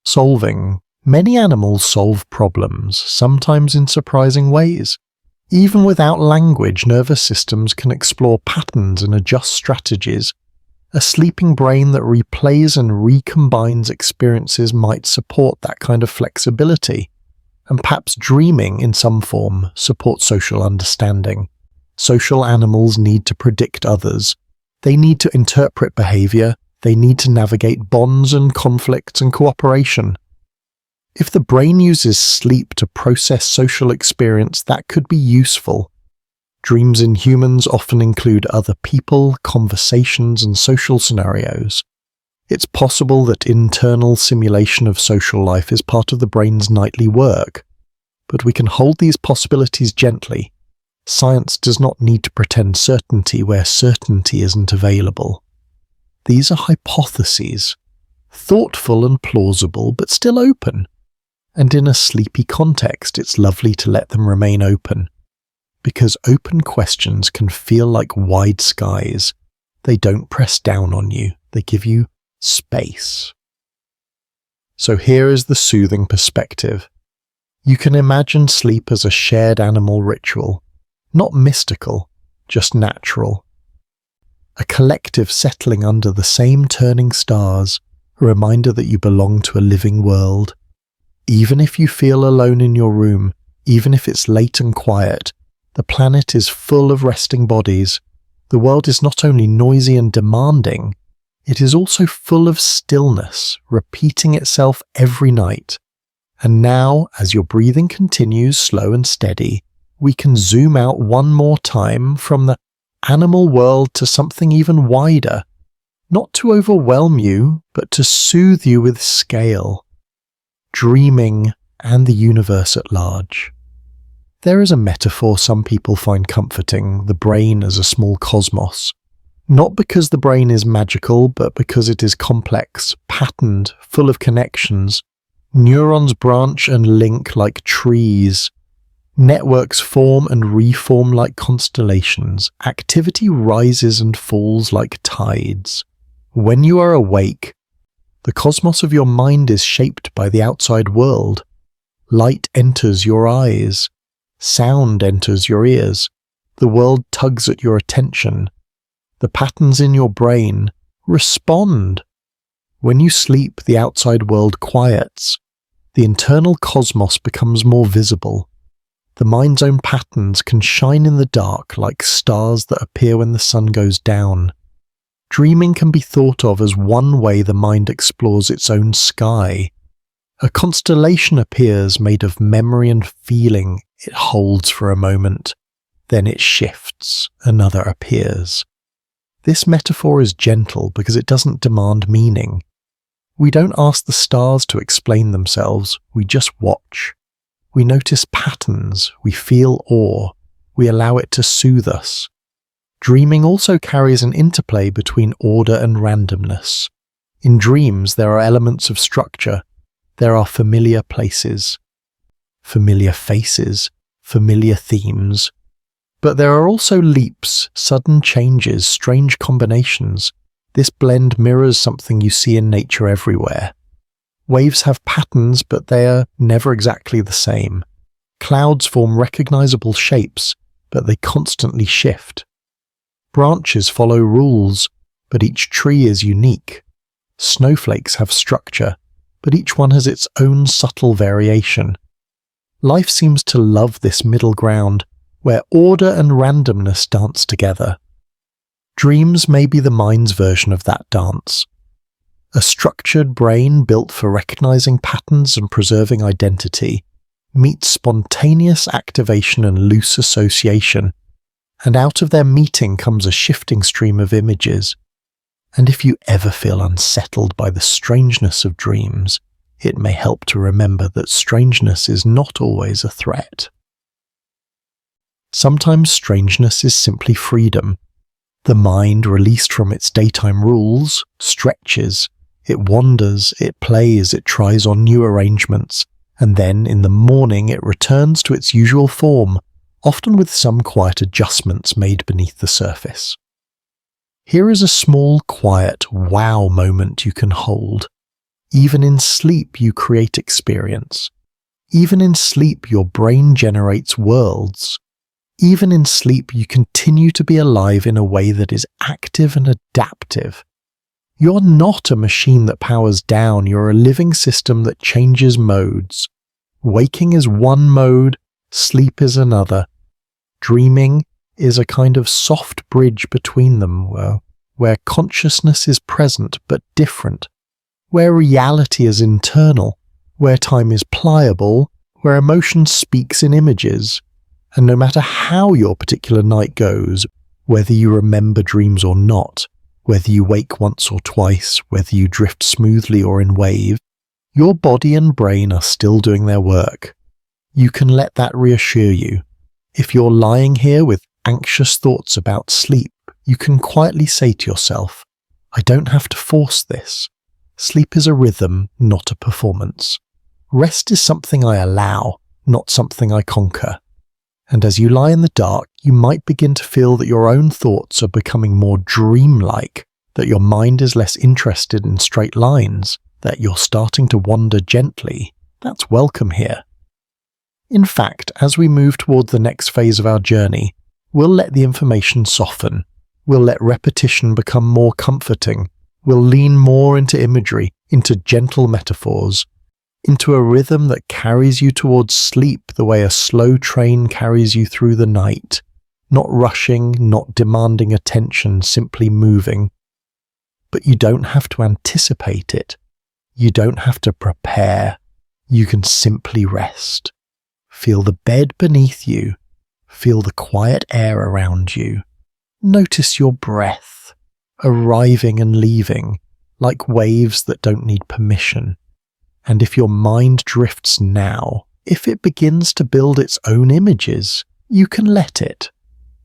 A: solving. Many animals solve problems, sometimes in surprising ways. Even without language, nervous systems can explore patterns and adjust strategies. A sleeping brain that replays and recombines experiences might support that kind of flexibility. And perhaps dreaming, in some form, supports social understanding. Social animals need to predict others. They need to interpret behavior. They need to navigate bonds and conflicts and cooperation. If the brain uses sleep to process social experience, that could be useful. Dreams in humans often include other people, conversations, and social scenarios. It's possible that internal simulation of social life is part of the brain's nightly work, but we can hold these possibilities gently. Science does not need to pretend certainty where certainty isn't available. These are hypotheses, thoughtful and plausible, but still open. And in a sleepy context, it's lovely to let them remain open. Because open questions can feel like wide skies. They don't press down on you, they give you space. So here is the soothing perspective. You can imagine sleep as a shared animal ritual, not mystical, just natural. A collective settling under the same turning stars, a reminder that you belong to a living world. Even if you feel alone in your room, even if it's late and quiet, the planet is full of resting bodies. The world is not only noisy and demanding, it is also full of stillness, repeating itself every night. And now, as your breathing continues slow and steady, we can zoom out one more time from the animal world to something even wider, not to overwhelm you, but to soothe you with scale. Dreaming and the universe at large. There is a metaphor some people find comforting, the brain as a small cosmos. Not because the brain is magical, but because it is complex, patterned, full of connections. Neurons branch and link like trees. Networks form and reform like constellations. Activity rises and falls like tides. When you are awake, the cosmos of your mind is shaped by the outside world. Light enters your eyes. Sound enters your ears. The world tugs at your attention. The patterns in your brain respond. When you sleep, the outside world quiets. The internal cosmos becomes more visible. The mind's own patterns can shine in the dark like stars that appear when the sun goes down. Dreaming can be thought of as one way the mind explores its own sky. A constellation appears made of memory and feeling. It holds for a moment. Then it shifts. Another appears. This metaphor is gentle because it doesn't demand meaning. We don't ask the stars to explain themselves, we just watch. We notice patterns, we feel awe, we allow it to soothe us. Dreaming also carries an interplay between order and randomness. In dreams, there are elements of structure. There are familiar places, familiar faces, familiar themes. But there are also leaps, sudden changes, strange combinations. This blend mirrors something you see in nature everywhere. Waves have patterns, but they are never exactly the same. Clouds form recognizable shapes, but they constantly shift. Branches follow rules, but each tree is unique. Snowflakes have structure, but each one has its own subtle variation. Life seems to love this middle ground, where order and randomness dance together. Dreams may be the mind's version of that dance. A structured brain built for recognizing patterns and preserving identity meets spontaneous activation and loose association, and out of their meeting comes a shifting stream of images. And if you ever feel unsettled by the strangeness of dreams, it may help to remember that strangeness is not always a threat. Sometimes strangeness is simply freedom. The mind, released from its daytime rules, stretches, it wanders, it plays, it tries on new arrangements, and then in the morning it returns to its usual form, often with some quiet adjustments made beneath the surface. Here is a small, quiet wow moment you can hold. Even in sleep you create experience. Even in sleep your brain generates worlds. Even in sleep you continue to be alive in a way that is active and adaptive. You're not a machine that powers down, you're a living system that changes modes. Waking is one mode, sleep is another. Dreaming is a kind of soft bridge between them, where consciousness is present but different, where reality is internal, where time is pliable, where emotion speaks in images. And no matter how your particular night goes, whether you remember dreams or not, whether you wake once or twice, whether you drift smoothly or in wave, your body and brain are still doing their work. You can let that reassure you. If you're lying here with anxious thoughts about sleep, you can quietly say to yourself, I don't have to force this. Sleep is a rhythm, not a performance. Rest is something I allow, not something I conquer. And as you lie in the dark, you might begin to feel that your own thoughts are becoming more dreamlike, that your mind is less interested in straight lines, that you're starting to wander gently. That's welcome here. In fact, as we move toward the next phase of our journey, we'll let the information soften. We'll let repetition become more comforting. We'll lean more into imagery, into gentle metaphors, into a rhythm that carries you towards sleep the way a slow train carries you through the night, not rushing, not demanding attention, simply moving. But you don't have to anticipate it. You don't have to prepare. You can simply rest. Feel the bed beneath you. Feel the quiet air around you. Notice your breath, arriving and leaving, like waves that don't need permission. And if your mind drifts now, If it begins to build its own images, you can let it.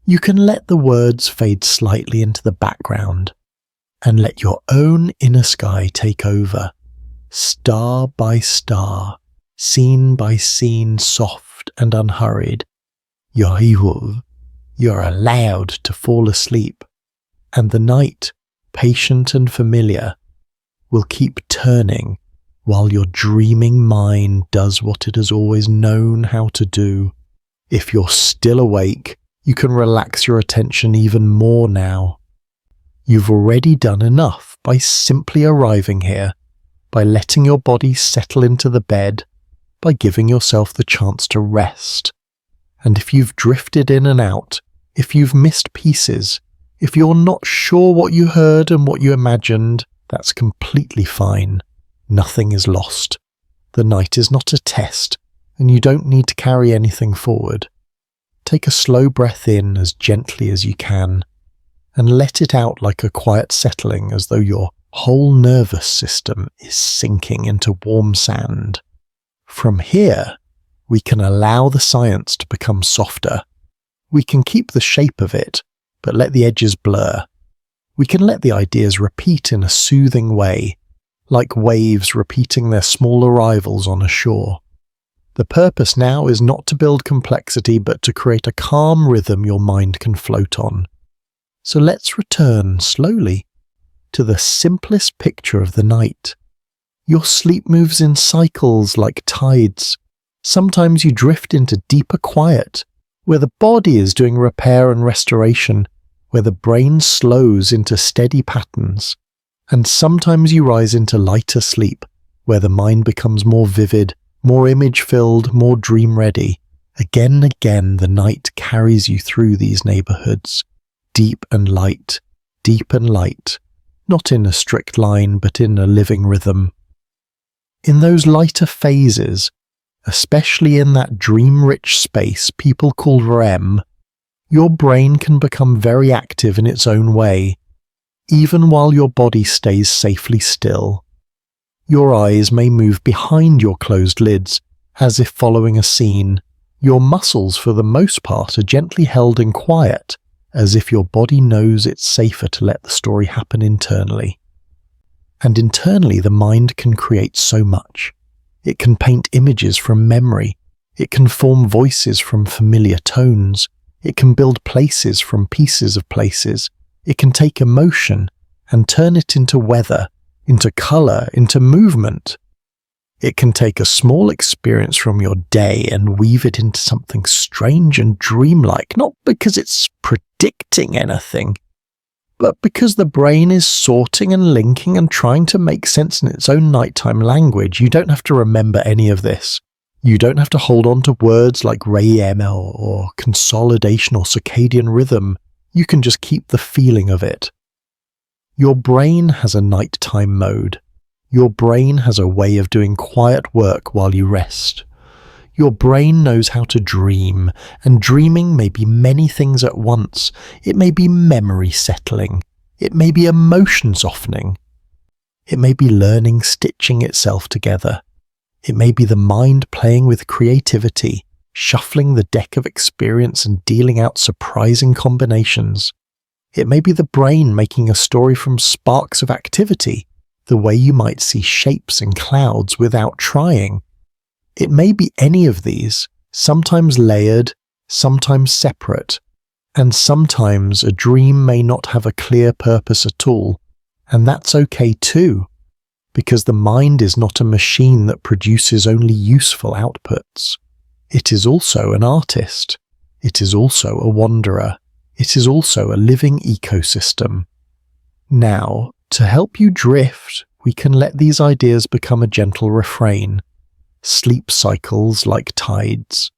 A: You can let the words fade slightly into the background and let your own inner sky take over, star by star, scene by scene, soft and unhurried. You're allowed to fall asleep, and the night, patient and familiar, will keep turning while your dreaming mind does what it has always known how to do. If you're still awake, you can relax your attention even more now. You've already done enough by simply arriving here, by letting your body settle into the bed, by giving yourself the chance to rest. And if you've drifted in and out, if you've missed pieces, if you're not sure what you heard and what you imagined, that's completely fine. Nothing is lost. The night is not a test, and you don't need to carry anything forward. Take a slow breath in as gently as you can, and let it out like a quiet settling, as though your whole nervous system is sinking into warm sand. From here, we can allow the science to become softer. We can keep the shape of it, but let the edges blur. We can let the ideas repeat in a soothing way, like waves repeating their small arrivals on a shore. The purpose now is not to build complexity, but to create a calm rhythm your mind can float on. So let's return slowly to the simplest picture of the night. Your sleep moves in cycles like tides. Sometimes you drift into deeper quiet, where the body is doing repair and restoration, where the brain slows into steady patterns. And sometimes you rise into lighter sleep, where the mind becomes more vivid, more image-filled, more dream-ready. Again and again, the night carries you through these neighborhoods, deep and light, not in a strict line, but in a living rhythm. In those lighter phases, especially in that dream-rich space people call REM, your brain can become very active in its own way, even while your body stays safely still. Your eyes may move behind your closed lids, as if following a scene. Your muscles, for the most part, are gently held in quiet, as if your body knows it's safer to let the story happen internally. And internally, the mind can create so much. It can paint images from memory. It can form voices from familiar tones. It can build places from pieces of places. It can take emotion and turn it into weather, into colour, into movement. It can take a small experience from your day and weave it into something strange and dreamlike, not because it's predicting anything, but because the brain is sorting and linking and trying to make sense in its own nighttime language. You don't have to remember any of this. You don't have to hold on to words like REM or consolidation or circadian rhythm. You can just keep the feeling of it. Your brain has a nighttime mode. Your brain has a way of doing quiet work while you rest. Your brain knows how to dream, and dreaming may be many things at once. It may be memory settling. It may be emotion softening. It may be learning stitching itself together. It may be the mind playing with creativity, shuffling the deck of experience and dealing out surprising combinations. It may be the brain making a story from sparks of activity, the way you might see shapes in clouds without trying. It may be any of these, sometimes layered, sometimes separate, and sometimes a dream may not have a clear purpose at all, and that's okay too, because the mind is not a machine that produces only useful outputs. It is also an artist. It is also a wanderer. It is also a living ecosystem. Now, to help you drift, we can let these ideas become a gentle refrain. Sleep cycles like tides,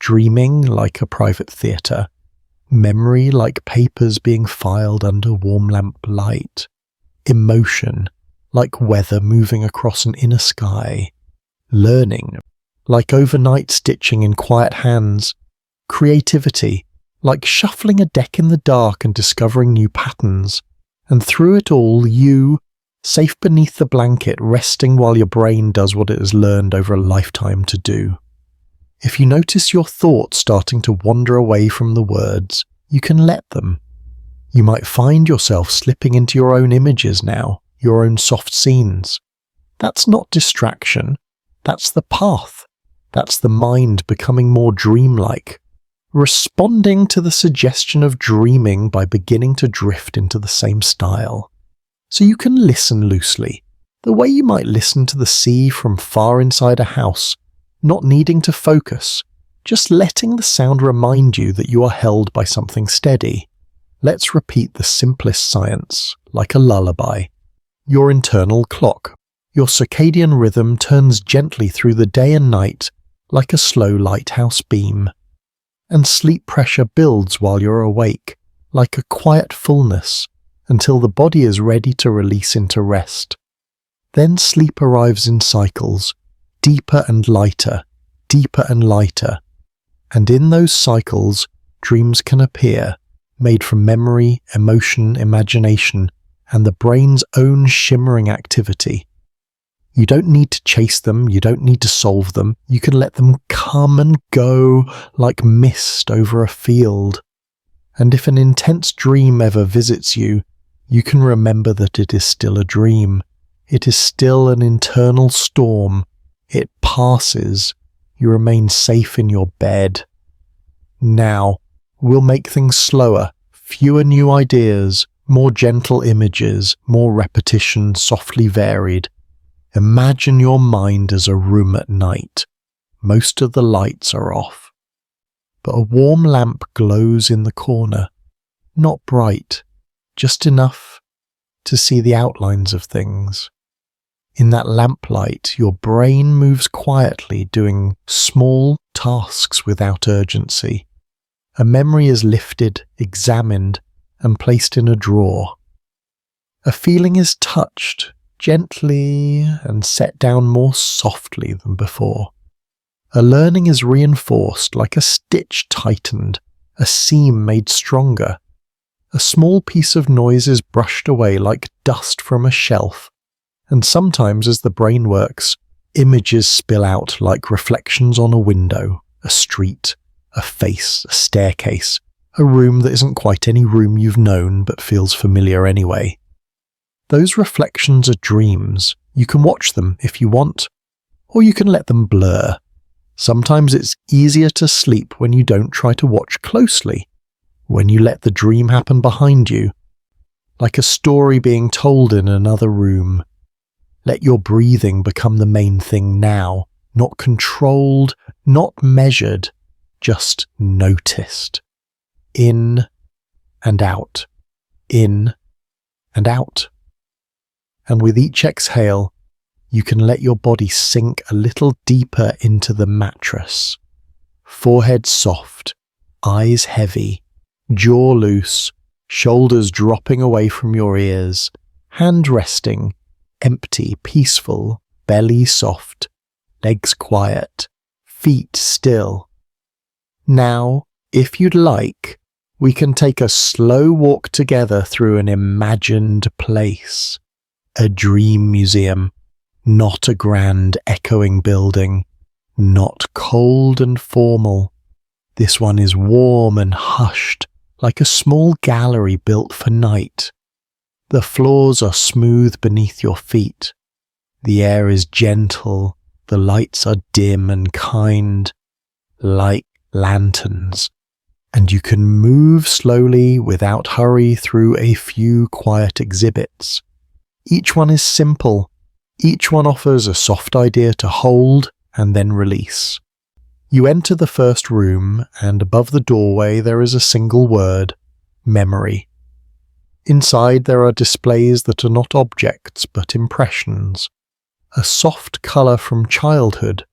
A: dreaming like a private theatre, memory like papers being filed under warm lamp light, emotion like weather moving across an inner sky, learning like overnight stitching in quiet hands, creativity like shuffling a deck in the dark and discovering new patterns, and through it all you, safe beneath the blanket, resting while your brain does what it has learned over a lifetime to do. If you notice your thoughts starting to wander away from the words, you can let them. You might find yourself slipping into your own images now, your own soft scenes. That's not distraction. That's the path. That's the mind becoming more dreamlike, responding to the suggestion of dreaming by beginning to drift into the same style. So you can listen loosely, the way you might listen to the sea from far inside a house, not needing to focus, just letting the sound remind you that you are held by something steady. Let's repeat the simplest science, like a lullaby. Your internal clock, your circadian rhythm turns gently through the day and night like a slow lighthouse beam. And sleep pressure builds while you're awake, like a quiet fullness, until the body is ready to release into rest. Then sleep arrives in cycles, deeper and lighter, and in those cycles, dreams can appear, made from memory, emotion, imagination, and the brain's own shimmering activity. You don't need to chase them, you don't need to solve them, you can let them come and go like mist over a field. And if an intense dream ever visits you, you can remember that it is still a dream. It is still an internal storm. It passes. You remain safe in your bed. Now, we'll make things slower, fewer new ideas, more gentle images, more repetition, softly varied. Imagine your mind as a room at night. Most of the lights are off. But a warm lamp glows in the corner. Not bright, just enough to see the outlines of things. In that lamplight, your brain moves quietly, doing small tasks without urgency. A memory is lifted, examined, and placed in a drawer. A feeling is touched, gently, and set down more softly than before. A learning is reinforced like a stitch tightened, a seam made stronger. A small piece of noise is brushed away like dust from a shelf, and sometimes as the brain works, images spill out like reflections on a window, a street, a face, a staircase, a room that isn't quite any room you've known but feels familiar anyway. Those reflections are dreams. You can watch them if you want, or you can let them blur. Sometimes it's easier to sleep when you don't try to watch closely, when you let the dream happen behind you, like a story being told in another room. Let your breathing become the main thing now, not controlled, not measured, just noticed. In and out, in and out. And with each exhale, you can let your body sink a little deeper into the mattress. Forehead soft, eyes heavy, jaw loose, shoulders dropping away from your ears, hand resting, empty, peaceful, belly soft, legs quiet, feet still. Now, if you'd like, we can take a slow walk together through an imagined place. A dream museum, not a grand echoing building, not cold and formal. This one is warm and hushed, like a small gallery built for night. The floors are smooth beneath your feet. The air is gentle, the lights are dim and kind, like lanterns, and you can move slowly without hurry through a few quiet exhibits. Each one is simple. Each one offers a soft idea to hold and then release. You enter the first room, and above the doorway there is a single word, memory. Inside there are displays that are not objects but impressions. A soft colour from childhood,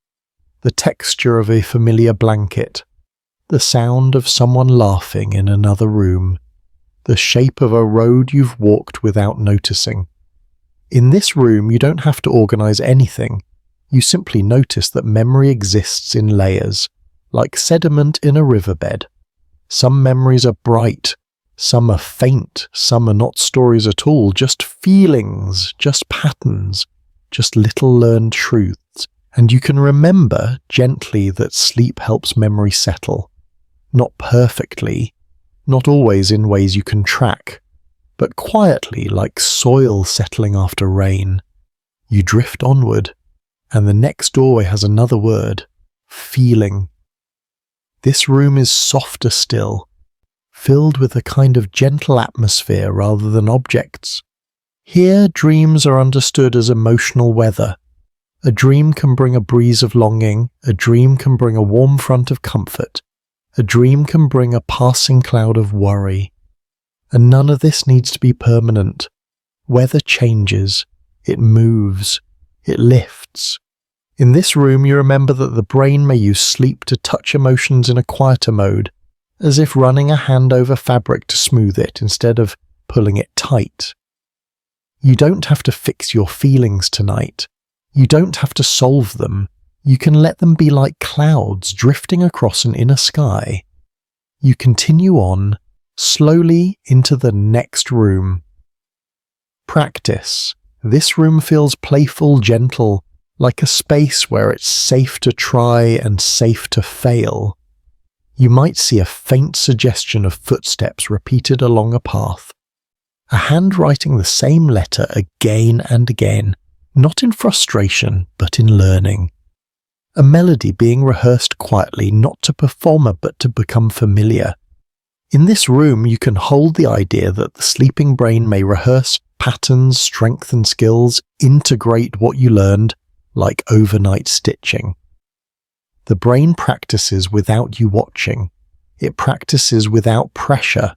A: the texture of a familiar blanket, the sound of someone laughing in another room, the shape of a road you've walked without noticing. In this room, you don't have to organize anything. You simply notice that memory exists in layers, like sediment in a riverbed. Some memories are bright, some are faint, some are not stories at all, just feelings, just patterns, just little learned truths, And you can remember gently that sleep helps memory settle. Not perfectly, not always in ways you can track, but quietly like soil settling after rain. You drift onward, and the next doorway has another word: feeling. This room is softer still, filled with a kind of gentle atmosphere rather than objects. Here, dreams are understood as emotional weather. A dream can bring a breeze of longing, a dream can bring a warm front of comfort, a dream can bring a passing cloud of worry. And none of this needs to be permanent. Weather changes, it moves, it lifts. In this room, you remember that the brain may use sleep to touch emotions in a quieter mode, as if running a hand over fabric to smooth it instead of pulling it tight. You don't have to fix your feelings tonight. You don't have to solve them. You can let them be like clouds drifting across an inner sky. You continue on, slowly into the next room. Practice. This room feels playful, gentle, like a space where it's safe to try and safe to fail. You might see a faint suggestion of footsteps repeated along a path. A hand writing the same letter again and again, not in frustration, but in learning. A melody being rehearsed quietly, not to perform but to become familiar. In this room, you can hold the idea that the sleeping brain may rehearse patterns, strengthen skills, integrate what you learned, like overnight stitching. The brain practices without you watching. It practices without pressure.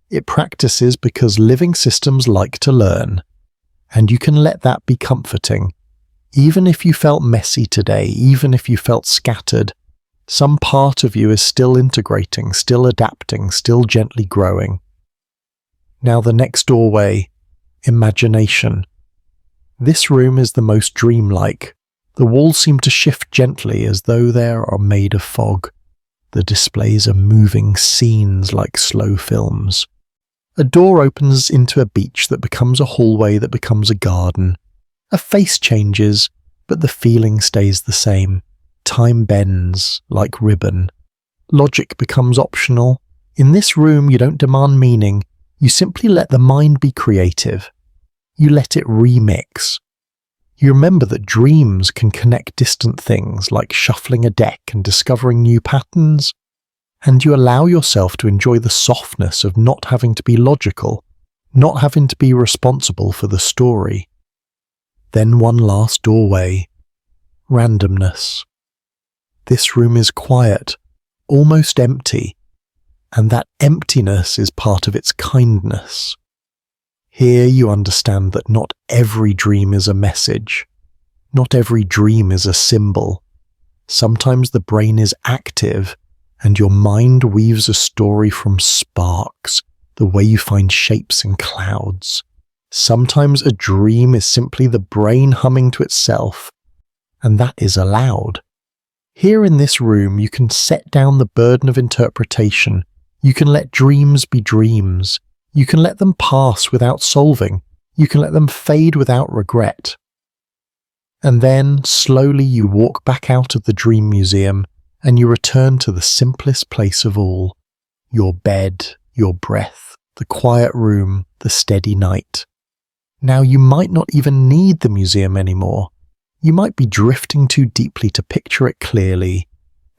A: It practices because living systems like to learn. And you can let that be comforting. Even if you felt messy today, even if you felt scattered, some part of you is still integrating, still adapting, still gently growing. Now the next doorway, imagination. This room is the most dreamlike. The walls seem to shift gently as though they are made of fog. The displays are moving scenes like slow films. A door opens into a beach that becomes a hallway that becomes a garden. A face changes, but the feeling stays the same. Time bends like ribbon. Logic becomes optional. In this room, you don't demand meaning. You simply let the mind be creative. You let it remix. You remember that dreams can connect distant things like shuffling a deck and discovering new patterns. And you allow yourself to enjoy the softness of not having to be logical, not having to be responsible for the story. Then one last doorway. Randomness. This room is quiet, almost empty, and that emptiness is part of its kindness. Here you understand that not every dream is a message. Not every dream is a symbol. Sometimes the brain is active, and your mind weaves a story from sparks, the way you find shapes in clouds. Sometimes a dream is simply the brain humming to itself, and that is allowed. Here in this room, you can set down the burden of interpretation. You can let dreams be dreams. You can let them pass without solving. You can let them fade without regret. And then, slowly you walk back out of the dream museum, and you return to the simplest place of all. Your bed, your breath, the quiet room, the steady night. Now you might not even need the museum anymore. You might be drifting too deeply to picture it clearly.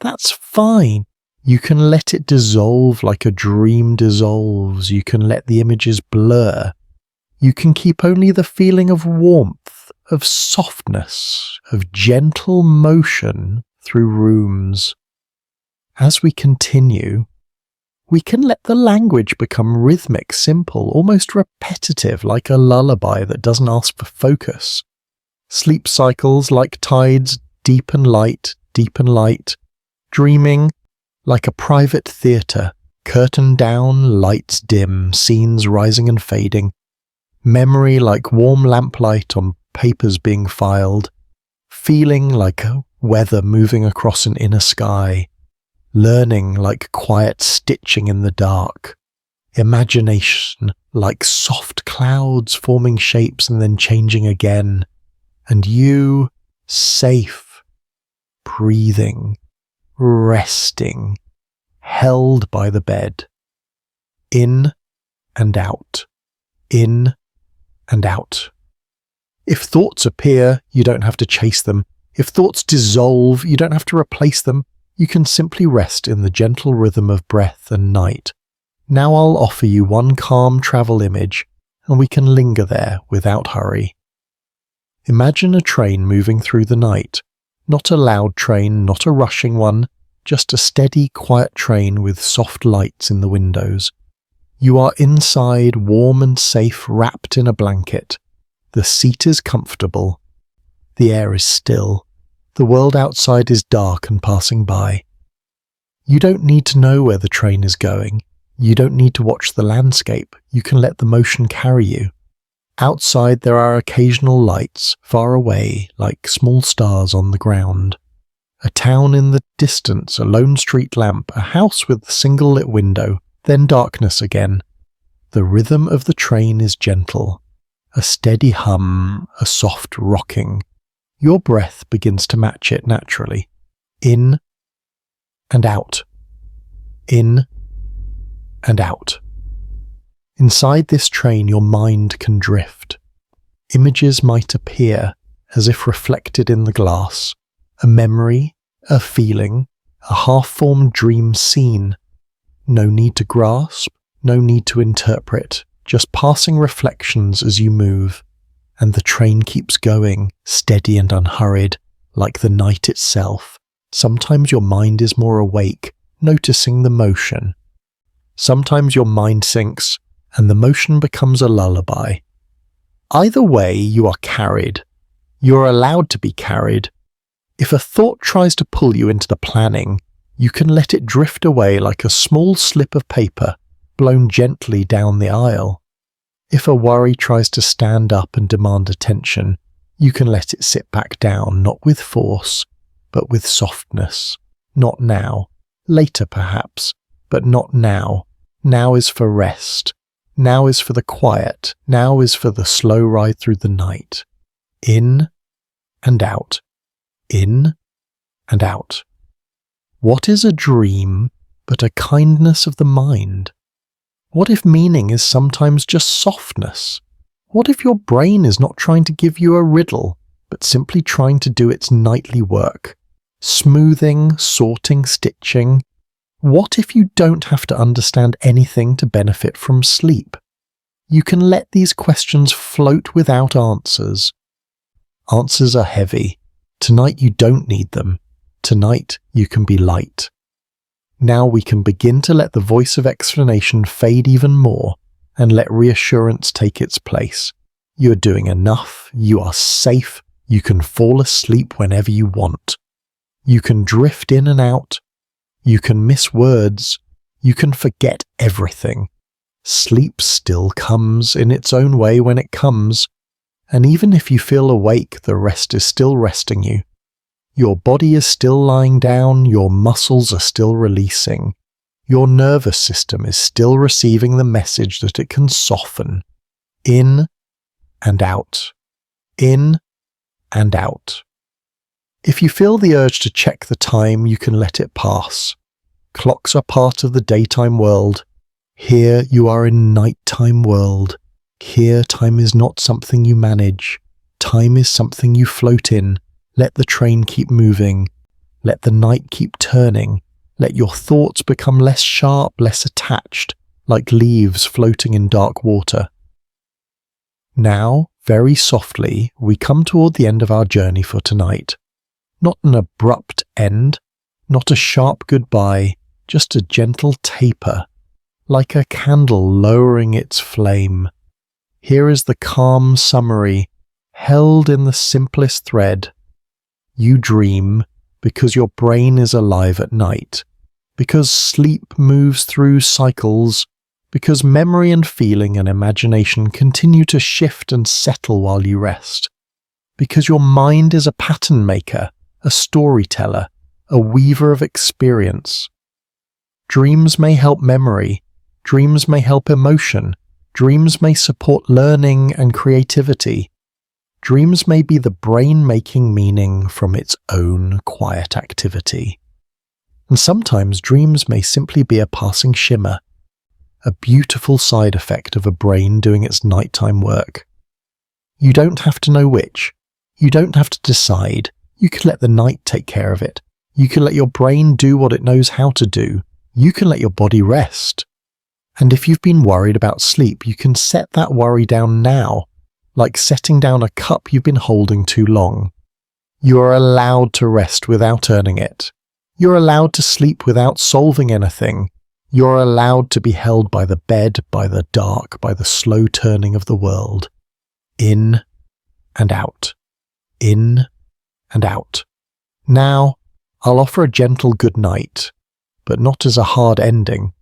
A: That's fine. You can let it dissolve like a dream dissolves. You can let the images blur. You can keep only the feeling of warmth, of softness, of gentle motion through rooms. As we continue, we can let the language become rhythmic, simple, almost repetitive, like a lullaby that doesn't ask for focus. Sleep cycles like tides, deep and light, dreaming like a private theatre, curtain down, lights dim, scenes rising and fading, memory like warm lamplight on papers being filed, feeling like weather moving across an inner sky, learning like quiet stitching in the dark, imagination like soft clouds forming shapes and then changing again, and you, safe, breathing, resting, held by the bed. In and out, in and out. If thoughts appear, you don't have to chase them. If thoughts dissolve, you don't have to replace them. You can simply rest in the gentle rhythm of breath and night. Now I'll offer you one calm travel image, and we can linger there without hurry. Imagine a train moving through the night. Not a loud train, not a rushing one, just a steady, quiet train with soft lights in the windows. You are inside, warm and safe, wrapped in a blanket. The seat is comfortable. The air is still. The world outside is dark and passing by. You don't need to know where the train is going. You don't need to watch the landscape. You can let the motion carry you. Outside there are occasional lights, far away, like small stars on the ground. A town in the distance, a lone street lamp, a house with a single lit window, then darkness again. The rhythm of the train is gentle. A steady hum, a soft rocking. Your breath begins to match it naturally. In and out. In and out. Inside this train your mind can drift. Images might appear as if reflected in the glass. A memory, a feeling, a half-formed dream scene. No need to grasp, no need to interpret, just passing reflections as you move. And the train keeps going, steady and unhurried, like the night itself. Sometimes your mind is more awake, noticing the motion. Sometimes your mind sinks, and the motion becomes a lullaby. Either way, you are carried. You are allowed to be carried. If a thought tries to pull you into the planning, you can let it drift away like a small slip of paper blown gently down the aisle. If a worry tries to stand up and demand attention, you can let it sit back down, not with force, but with softness. Not now. Later perhaps, but not now. Now is for rest. Now is for the quiet. Now is for the slow ride through the night. In and out. In and out. What is a dream but a kindness of the mind? What if meaning is sometimes just softness? What if your brain is not trying to give you a riddle, but simply trying to do its nightly work? Smoothing, sorting, stitching. What if you don't have to understand anything to benefit from sleep? You can let these questions float without answers. Answers are heavy. Tonight you don't need them. Tonight you can be light. Now we can begin to let the voice of explanation fade even more and let reassurance take its place. You are doing enough. You are safe. You can fall asleep whenever you want. You can drift in and out. You can miss words. You can forget everything. Sleep still comes in its own way when it comes. And even if you feel awake, the rest is still resting you. Your body is still lying down, your muscles are still releasing. Your nervous system is still receiving the message that it can soften. In and out. In and out. If you feel the urge to check the time, you can let it pass. Clocks are part of the daytime world. Here you are in nighttime world. Here time is not something you manage. Time is something you float in. Let the train keep moving. Let the night keep turning. Let your thoughts become less sharp, less attached, like leaves floating in dark water. Now, very softly, we come toward the end of our journey for tonight. Not an abrupt end, not a sharp goodbye, just a gentle taper, like a candle lowering its flame. Here is the calm summary, held in the simplest thread. You dream because your brain is alive at night, because sleep moves through cycles, because memory and feeling and imagination continue to shift and settle while you rest, because your mind is a pattern maker, a storyteller, a weaver of experience. Dreams may help memory, dreams may help emotion, dreams may support learning and creativity. Dreams may be the brain making meaning from its own quiet activity. And sometimes dreams may simply be a passing shimmer, a beautiful side effect of a brain doing its nighttime work. You don't have to know which. You don't have to decide. You can let the night take care of it. You can let your brain do what it knows how to do. You can let your body rest. And if you've been worried about sleep, you can set that worry down now, like setting down a cup you've been holding too long. You are allowed to rest without earning it. You're allowed to sleep without solving anything. You're allowed to be held by the bed, by the dark, by the slow turning of the world. In and out. In and out. Now, I'll offer a gentle good night, but not as a hard ending,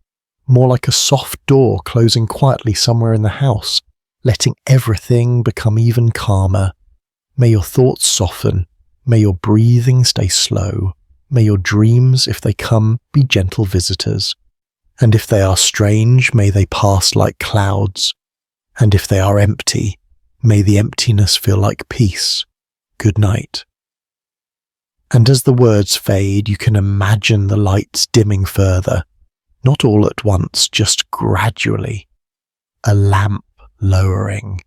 A: more like a soft door closing quietly somewhere in the house, letting everything become even calmer. May your thoughts soften. May your breathing stay slow. May your dreams, if they come, be gentle visitors. And if they are strange, may they pass like clouds. And if they are empty, may the emptiness feel like peace. Good night. And as the words fade, you can imagine the lights dimming further, not all at once, just gradually. A lamp lowering,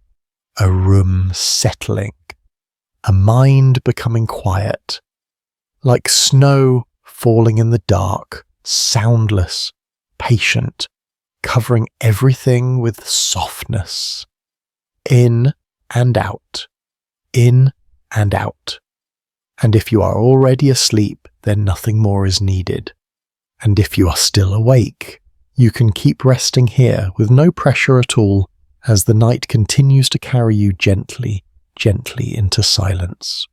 A: a room settling, a mind becoming quiet, like snow falling in the dark, soundless, patient, covering everything with softness. In and out, in and out. And if you are already asleep, then nothing more is needed. And if you are still awake, you can keep resting here with no pressure at all as the night continues to carry you gently, gently into silence.